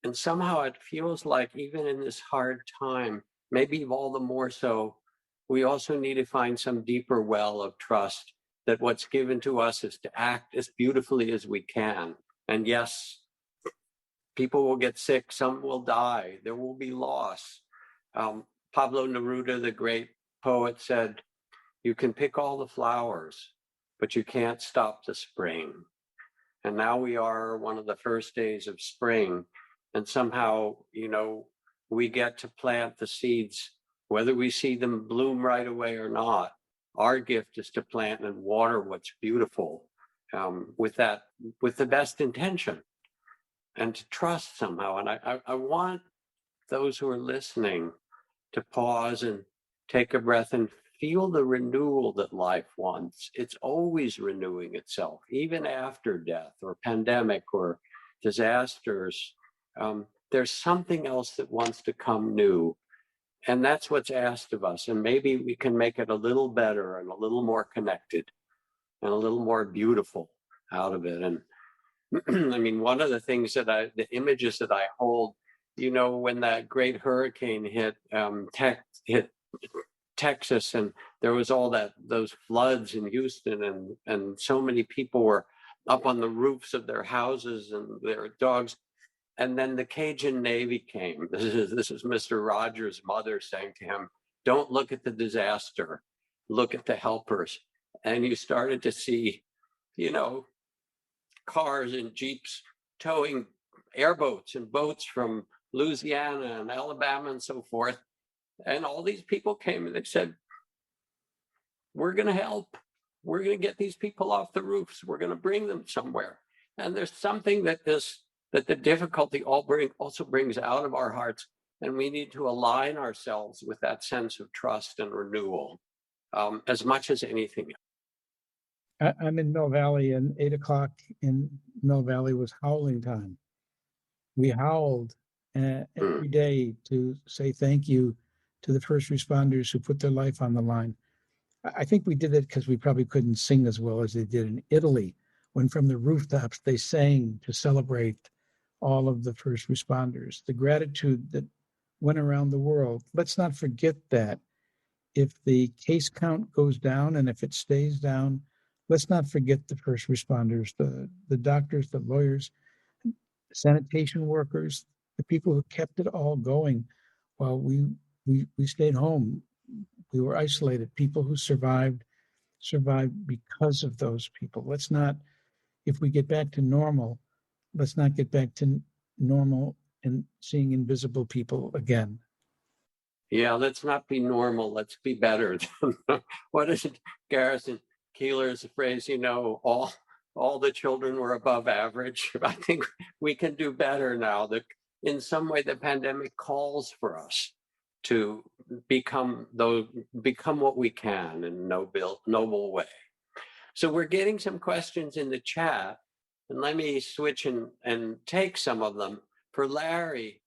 And somehow it feels like even in this hard time, maybe all the more so, we also need to find some deeper well of trust that what's given to us is to act as beautifully as we can. And yes, people will get sick, some will die, there will be loss. Pablo Neruda, the great poet, said, you can pick all the flowers, but you can't stop the spring. And now we are one of the first days of spring. And somehow, we get to plant the seeds, whether we see them bloom right away or not. Our gift is to plant and water what's beautiful with the best intention, and to trust somehow. And I want those who are listening to pause and take a breath and feel the renewal that life wants. It's always renewing itself, even after death or pandemic or disasters. There's something else that wants to come new. And that's what's asked of us. And maybe we can make it a little better and a little more connected and a little more beautiful out of it. And I mean, one of the things the images that I hold, when that great hurricane hit Texas, and there was all those floods in Houston, and so many people were up on the roofs of their houses and their dogs. And then the Cajun Navy came. This is Mr. Rogers' mother saying to him, don't look at the disaster, look at the helpers. And you started to see, cars and Jeeps towing airboats and boats from Louisiana and Alabama and so forth. And all these people came and they said, we're going to help. We're going to get these people off the roofs. We're going to bring them somewhere. And there's something that the difficulty also brings out of our hearts. And we need to align ourselves with that sense of trust and renewal as much as anything. I'm in Mill Valley, and 8 o'clock in Mill Valley was howling time. We howled every day to say thank you to the first responders who put their life on the line. I think we did it because we probably couldn't sing as well as they did in Italy, when from the rooftops they sang to celebrate all of the first responders, the gratitude that went around the world. Let's not forget that. If the case count goes down and if it stays down, let's not forget the first responders, the doctors, the lawyers, sanitation workers, the people who kept it all going while we stayed home. We were isolated. People who survived because of those people. Let's not, if we get back to normal, let's not get back to normal and seeing invisible people again. Yeah, let's not be normal. Let's be better. What is it, Garrison? Keeler's phrase, all the children were above average. I think we can do better now. That in some way the pandemic calls for us to become what we can in a noble way. So we're getting some questions in the chat, and let me switch and take some of them. For Larry,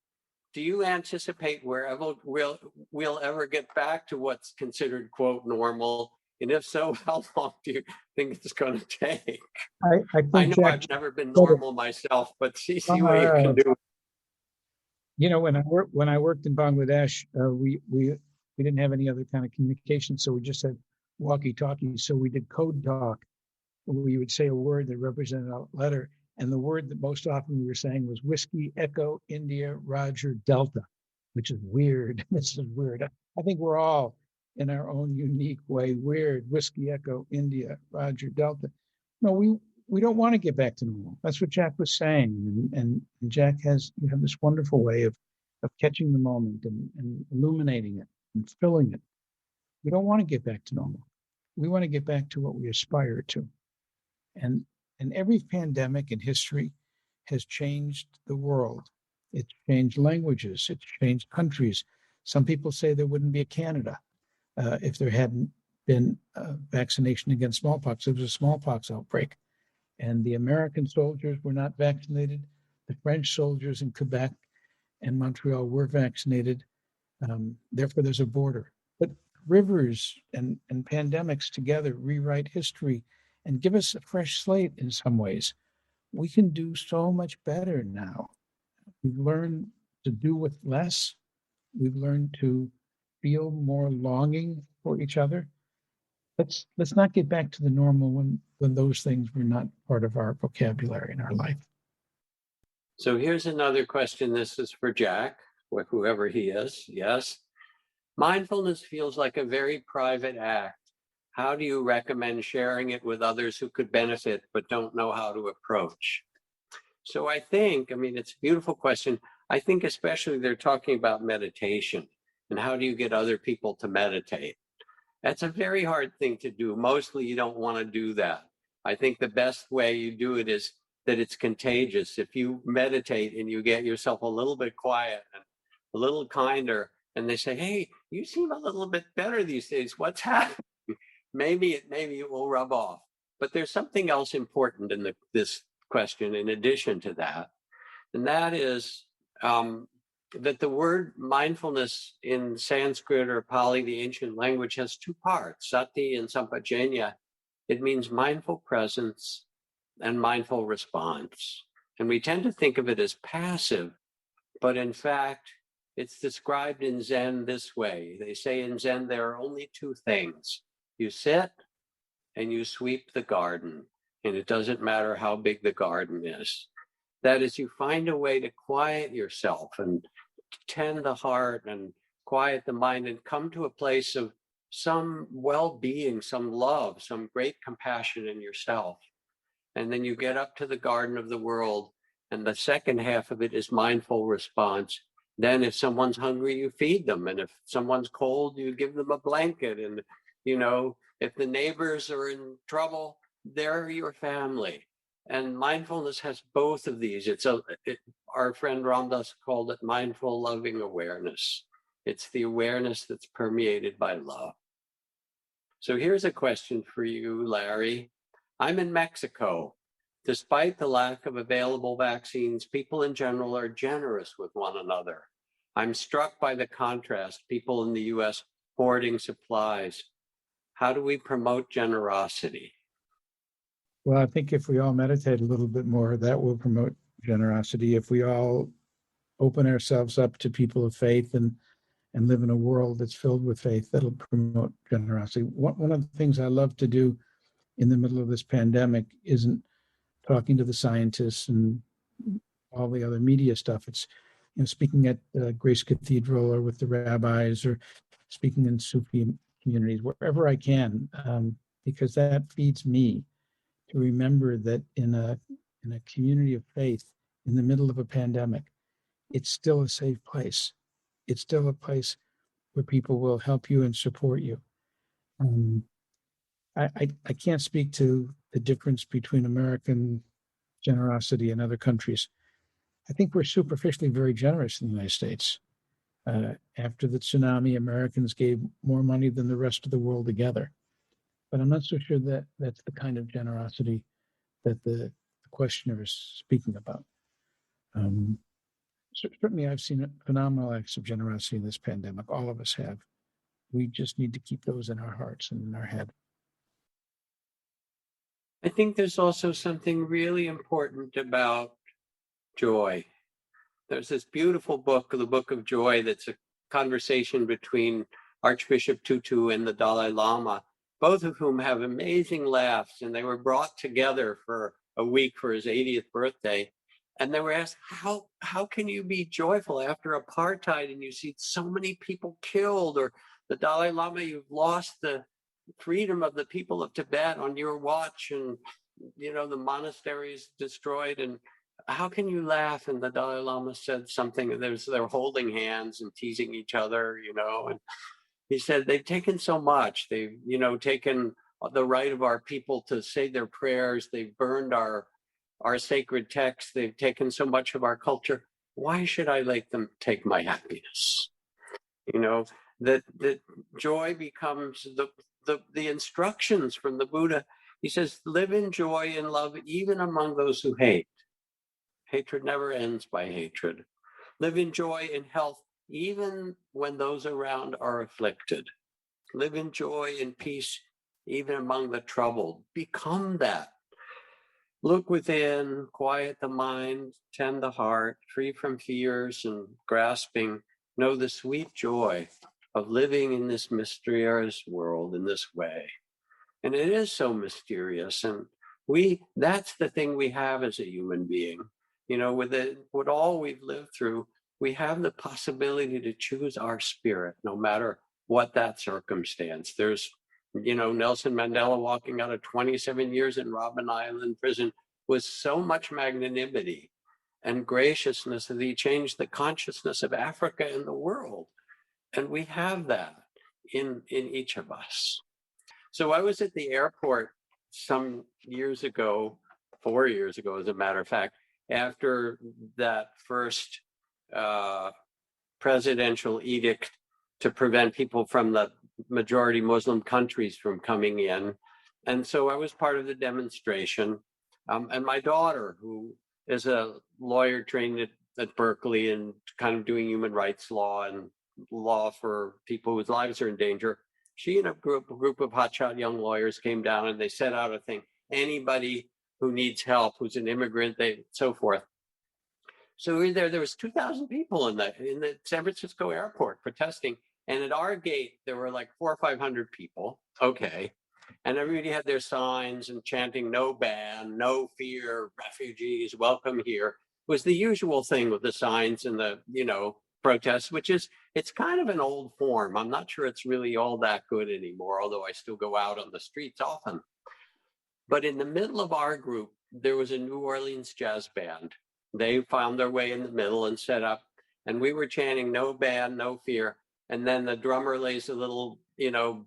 do you anticipate we'll ever get back to what's considered, quote, normal? And if so, how long do you think it's going to take? I I think know Jack I've never been said it. normal myself, but see what you can do. When I worked in Bangladesh, we didn't have any other kind of communication, so we just had walkie-talkie. So we did code talk. We would say a word that represented a letter, and the word that most often we were saying was Whiskey Echo India Roger Delta, which is weird. This is weird. I think we're all in our own unique way weird. Whiskey Echo India Roger Delta. No, we don't want to get back to normal. That's what Jack was saying. And Jack you have this wonderful way of catching the moment and illuminating it and filling it. We don't want to get back to normal. We want to get back to what we aspire to. And every pandemic in history has changed the world. It's changed languages. It's changed countries. Some people say there wouldn't be a Canada if there hadn't been vaccination against smallpox. There was a smallpox outbreak. And the American soldiers were not vaccinated. The French soldiers in Quebec and Montreal were vaccinated. Therefore, there's a border. But rivers and pandemics together rewrite history and give us a fresh slate in some ways. We can do so much better now. We've learned to do with less. We've learned to feel more longing for each other. Let's not get back to the normal when those things were not part of our vocabulary in our life. So here's another question. This is for Jack, or whoever he is. Yes. Mindfulness feels like a very private act. How do you recommend sharing it with others who could benefit but don't know how to approach? So it's a beautiful question. I think especially they're talking about meditation and how do you get other people to meditate? That's a very hard thing to do. Mostly you don't want to do that. I think the best way you do it is that it's contagious. If you meditate and you get yourself a little bit quiet and a little kinder, and they say, hey, you seem a little bit better these days. What's happening? Maybe it will rub off. But there's something else important in this question in addition to that. And that is that the word mindfulness in Sanskrit or Pali, the ancient language, has two parts, sati and sampajanya. It means mindful presence and mindful response. And we tend to think of it as passive, but in fact, it's described in Zen this way. They say in Zen, there are only two things. You sit and you sweep the garden, and it doesn't matter how big the garden is. That is, you find a way to quiet yourself and tend the heart and quiet the mind and come to a place of some well-being, some love, some great compassion in yourself. And then you get up to the garden of the world, and the second half of it is mindful response. Then if someone's hungry, you feed them. And if someone's cold, you give them a blanket. And, if the neighbors are in trouble, they're your family. And mindfulness has both of these. Our friend Ramdas called it mindful, loving awareness. It's the awareness that's permeated by love. So here's a question for you, Larry. I'm in Mexico. Despite the lack of available vaccines, people in general are generous with one another. I'm struck by the contrast, people in the US hoarding supplies. How do we promote generosity? Well, I think if we all meditate a little bit more, that will promote generosity. If we all open ourselves up to people of faith and live in a world that's filled with faith, that'll promote generosity. One of the things I love to do in the middle of this pandemic isn't talking to the scientists and all the other media stuff. It's speaking at Grace Cathedral or with the rabbis or speaking in Sufi communities, wherever I can, because that feeds me to remember that in a community of faith in the middle of a pandemic, it's still a safe place. It's still a place where people will help you and support you. I can't speak to the difference between American generosity and other countries. I think we're superficially very generous in the United States. After the tsunami, Americans gave more money than the rest of the world together. But I'm not so sure that that's the kind of generosity that the questioner is speaking about. Certainly, I've seen phenomenal acts of generosity in this pandemic. All of us have. We just need to keep those in our hearts and in our head. I think there's also something really important about joy. There's this beautiful book, the Book of Joy, that's a conversation between Archbishop Tutu and the Dalai Lama, both of whom have amazing laughs, and they were brought together for a week for his 80th birthday. And they were asked, how can you be joyful after apartheid and you see so many people killed? Or the Dalai Lama, you've lost the freedom of the people of Tibet on your watch, and the monasteries destroyed, and how can you laugh? And the Dalai Lama said something, they're holding hands and teasing each other, and he said, they've taken so much. They've, taken the right of our people to say their prayers. They've burned our sacred texts. They've taken so much of our culture. Why should I let them take my happiness? That joy becomes the instructions from the Buddha. He says, live in joy and love even among those who hate. Hatred never ends by hatred. Live in joy and health even when those around are afflicted. Live in joy and peace even among the troubled. Become that. Look within, quiet the mind, tend the heart, free from fears and grasping. Know the sweet joy of living in this mysterious world in this way. And it is so mysterious. And that's the thing we have as a human being. With all we've lived through, we have the possibility to choose our spirit, no matter what that circumstance. There's, Nelson Mandela walking out of 27 years in Robben Island prison with so much magnanimity and graciousness that he changed the consciousness of Africa and the world. And we have that in each of us. So I was at the airport some years ago, 4 years ago, as a matter of fact, after that first presidential edict to prevent people from the majority Muslim countries from coming in. And so I was part of the demonstration. And my daughter, who is a lawyer trained at Berkeley and kind of doing human rights law and law for people whose lives are in danger, she and a group of hotshot young lawyers came down and they set out a thing. Anybody who needs help, who's an immigrant, so forth. So there was 2,000 people in the San Francisco airport protesting. And at our gate, there were like 400 or 500 people. Okay. And everybody had their signs and chanting, no ban, no fear, refugees, welcome here. It was the usual thing with the signs and the, protests, it's kind of an old form. I'm not sure it's really all that good anymore, although I still go out on the streets often. But in the middle of our group, there was a New Orleans jazz band. They found their way in the middle and set up, and we were chanting, no ban, no fear. And then the drummer lays a little,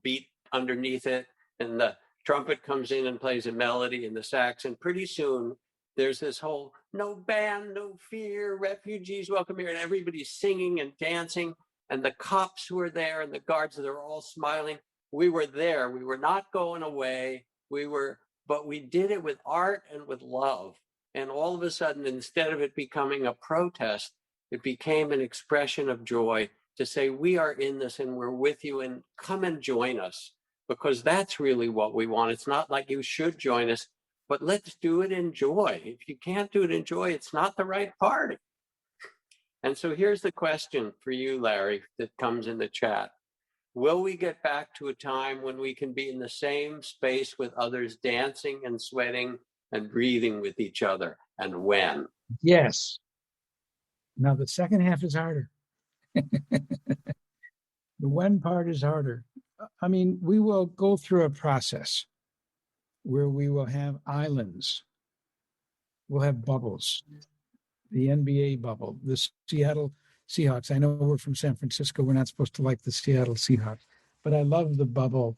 beat underneath it, and the trumpet comes in and plays a melody and the sax. And pretty soon there's this whole no ban, no fear, refugees welcome here. And everybody's singing and dancing. And the cops who were there and the guards, they're all smiling. We were there. We were not going away. But we did it with art and with love. And all of a sudden, instead of it becoming a protest, it became an expression of joy to say, we are in this and we're with you and come and join us, because that's really what we want. It's not like you should join us, but let's do it in joy. If you can't do it in joy, it's not the right party. And so here's the question for you, Larry, that comes in the chat. Will we get back to a time when we can be in the same space with others, dancing and sweating and breathing with each other? And when? Yes. Now the second half is harder. The when part is harder. I mean, we will go through a process where we will have islands. We'll have bubbles. The NBA bubble, the Seattle Seahawks. I know we're from San Francisco. We're not supposed to like the Seattle Seahawks, but I love the bubble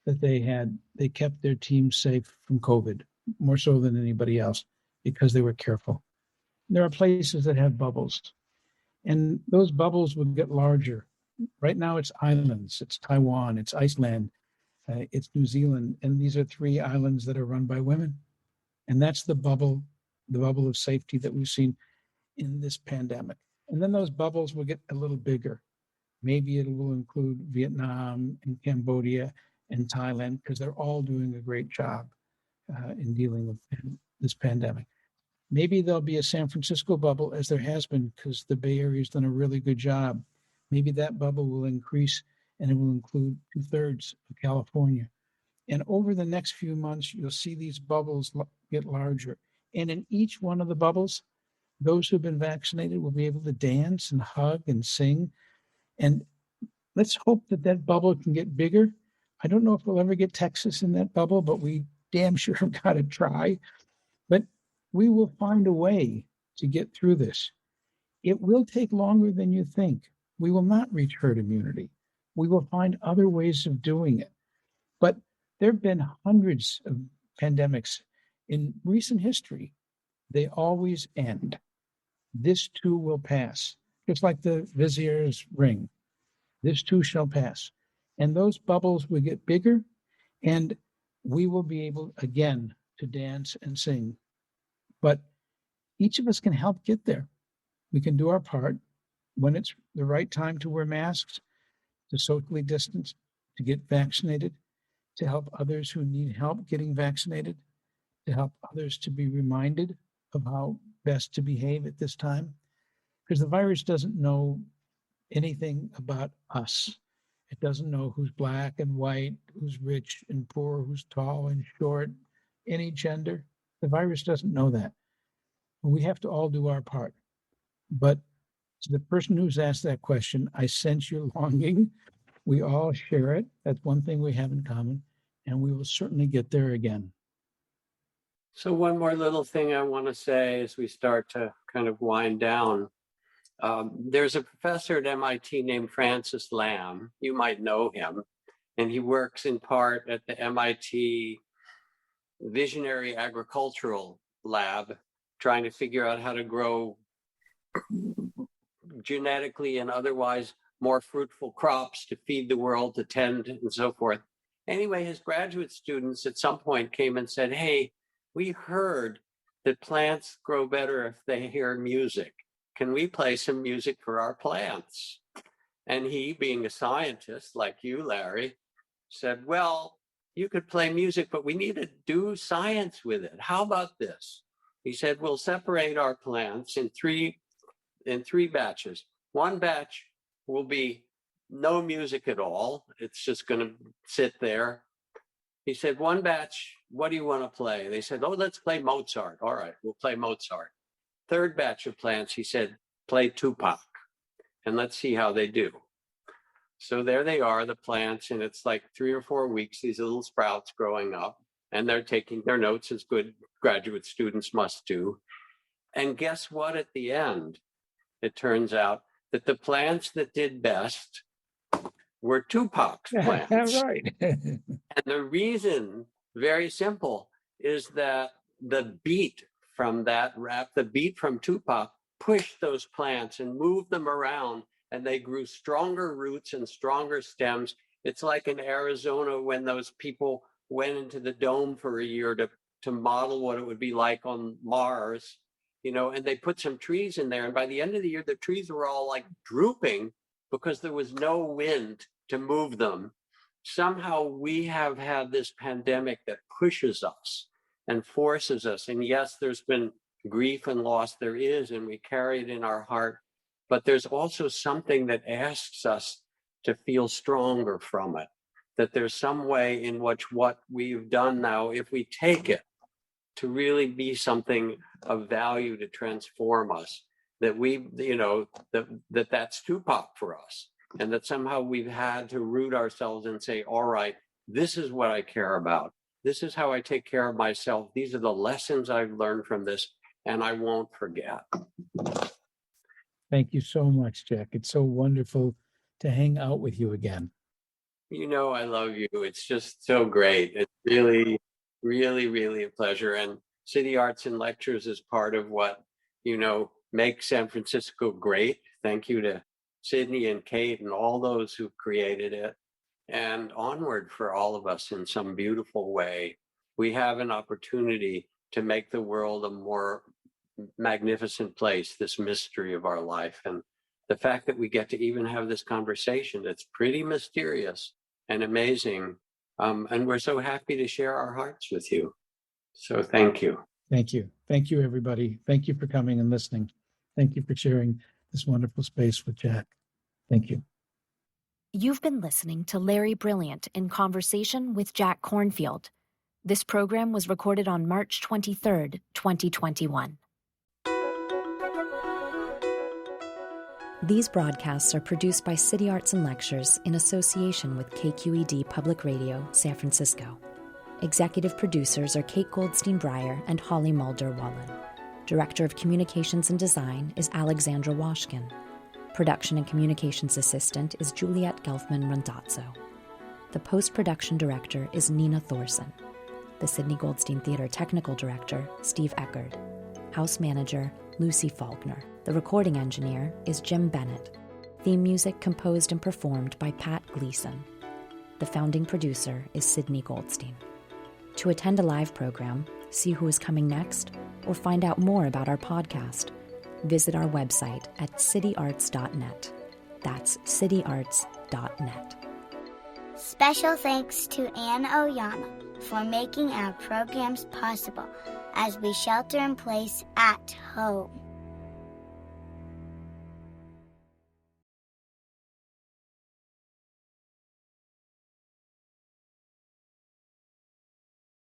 that they kept their team safe from COVID, more so than anybody else, because they were careful. There are places that have bubbles, and those bubbles will get larger. Right now, it's islands, it's Taiwan, it's Iceland, it's New Zealand, and these are 3 islands that are run by women. And that's the bubble of safety that we've seen in this pandemic. And then those bubbles will get a little bigger. Maybe it will include Vietnam and Cambodia and Thailand, because they're all doing a great job in dealing with this pandemic. Maybe there'll be a San Francisco bubble, as there has been, because the Bay Area has done a really good job. Maybe that bubble will increase and it will include 2/3 of California. And over the next few months, you'll see these bubbles get larger. And in each one of the bubbles, those who've been vaccinated will be able to dance and hug and sing. And let's hope that that bubble can get bigger. I don't know if we'll ever get Texas in that bubble, but we damn sure have got to try. But we will find a way to get through this. It will take longer than you think. We will not reach herd immunity. We will find other ways of doing it. But there have been hundreds of pandemics in recent history. They always end. This too will pass, just like the vizier's ring. This too shall pass. And those bubbles will get bigger, and we will be able again to dance and sing. But each of us can help get there. We can do our part when it's the right time to wear masks, to socially distance, to get vaccinated, to help others who need help getting vaccinated, to help others to be reminded of how best to behave at this time. Because the virus doesn't know anything about us. It doesn't know who's black and white, who's rich and poor, who's tall and short, any gender. The virus doesn't know that. We have to all do our part. But to the person who's asked that question, I sense your longing. We all share it. That's one thing we have in common, and we will certainly get there again. So one more little thing I want to say as we start to kind of wind down. There's a professor at MIT named Francis Lam. You might know him, and he works in part at the MIT Visionary Agricultural Lab, trying to figure out how to grow genetically and otherwise more fruitful crops to feed the world, to tend, and so forth. Anyway, his graduate students at some point came and said, "Hey, we heard that plants grow better if they hear music. Can we play some music for our plants?" And he, being a scientist like you, Larry, said, "Well, you could play music, but we need to do science with it. How about this?" He said, "We'll separate our plants in three batches. One batch will be no music at all. It's just going to sit there." He said, "One batch, what do you want to play?" They said, "Oh, let's play Mozart." "All right, we'll play Mozart." Third batch of plants, he said, "Play Tupac, and let's see how they do." So there they are, the plants, and it's like 3 or 4 weeks, these little sprouts growing up, and they're taking their notes as good graduate students must do. And guess what? At the end, it turns out that the plants that did best were Tupac's plants. Right. And the reason, very simple, is that the beat from that rap, the beat from Tupac, pushed those plants and moved them around, and they grew stronger roots and stronger stems. It's like in Arizona when those people went into the dome for a year to model what it would be like on Mars, and they put some trees in there. And by the end of the year, the trees were all like drooping because there was no wind to move them. Somehow we have had this pandemic that pushes us and forces us. And yes, there's been grief and loss, there is, and we carry it in our heart. But there's also something that asks us to feel stronger from it, that there's some way in which what we've done now, if we take it to really be something of value to transform us, that that's Tupac for us. And that somehow we've had to root ourselves and say, all right, this is what I care about. This is how I take care of myself. These are the lessons I've learned from this, and I won't forget. Thank you so much, Jack. It's so wonderful to hang out with you again. You know, I love you. It's just so great. It's really, really, really a pleasure. And City Arts and Lectures is part of what, makes San Francisco great. Thank you to Sydney and Kate and all those who created it. And onward for all of us in some beautiful way. We have an opportunity to make the world a more magnificent place, this mystery of our life. And the fact that we get to even have this conversation that's pretty mysterious and amazing. And we're so happy to share our hearts with you. So thank you. Thank you. Thank you, everybody. Thank you for coming and listening. Thank you for sharing this wonderful space with Jack. Thank you. You've been listening to Larry Brilliant in conversation with Jack Cornfield. This program was recorded on March 23rd, 2021. These broadcasts are produced by City Arts and Lectures in association with KQED Public Radio, San Francisco. Executive producers are Kate Goldstein-Breyer and Holly Mulder-Wallen. Director of Communications and Design is Alexandra Washkin. Production and Communications Assistant is Juliette Gelfman-Randazzo. The Post-Production Director is Nina Thorson. The Sidney Goldstein Theater Technical Director, Steve Eckerd. House Manager, Lucy Faulkner. The Recording Engineer is Jim Bennett. Theme music composed and performed by Pat Gleason. The Founding Producer is Sidney Goldstein. To attend a live program, see who is coming next, or find out more about our podcast, visit our website at cityarts.net. That's cityarts.net. Special thanks to Ann Oyama for making our programs possible as we shelter in place at home.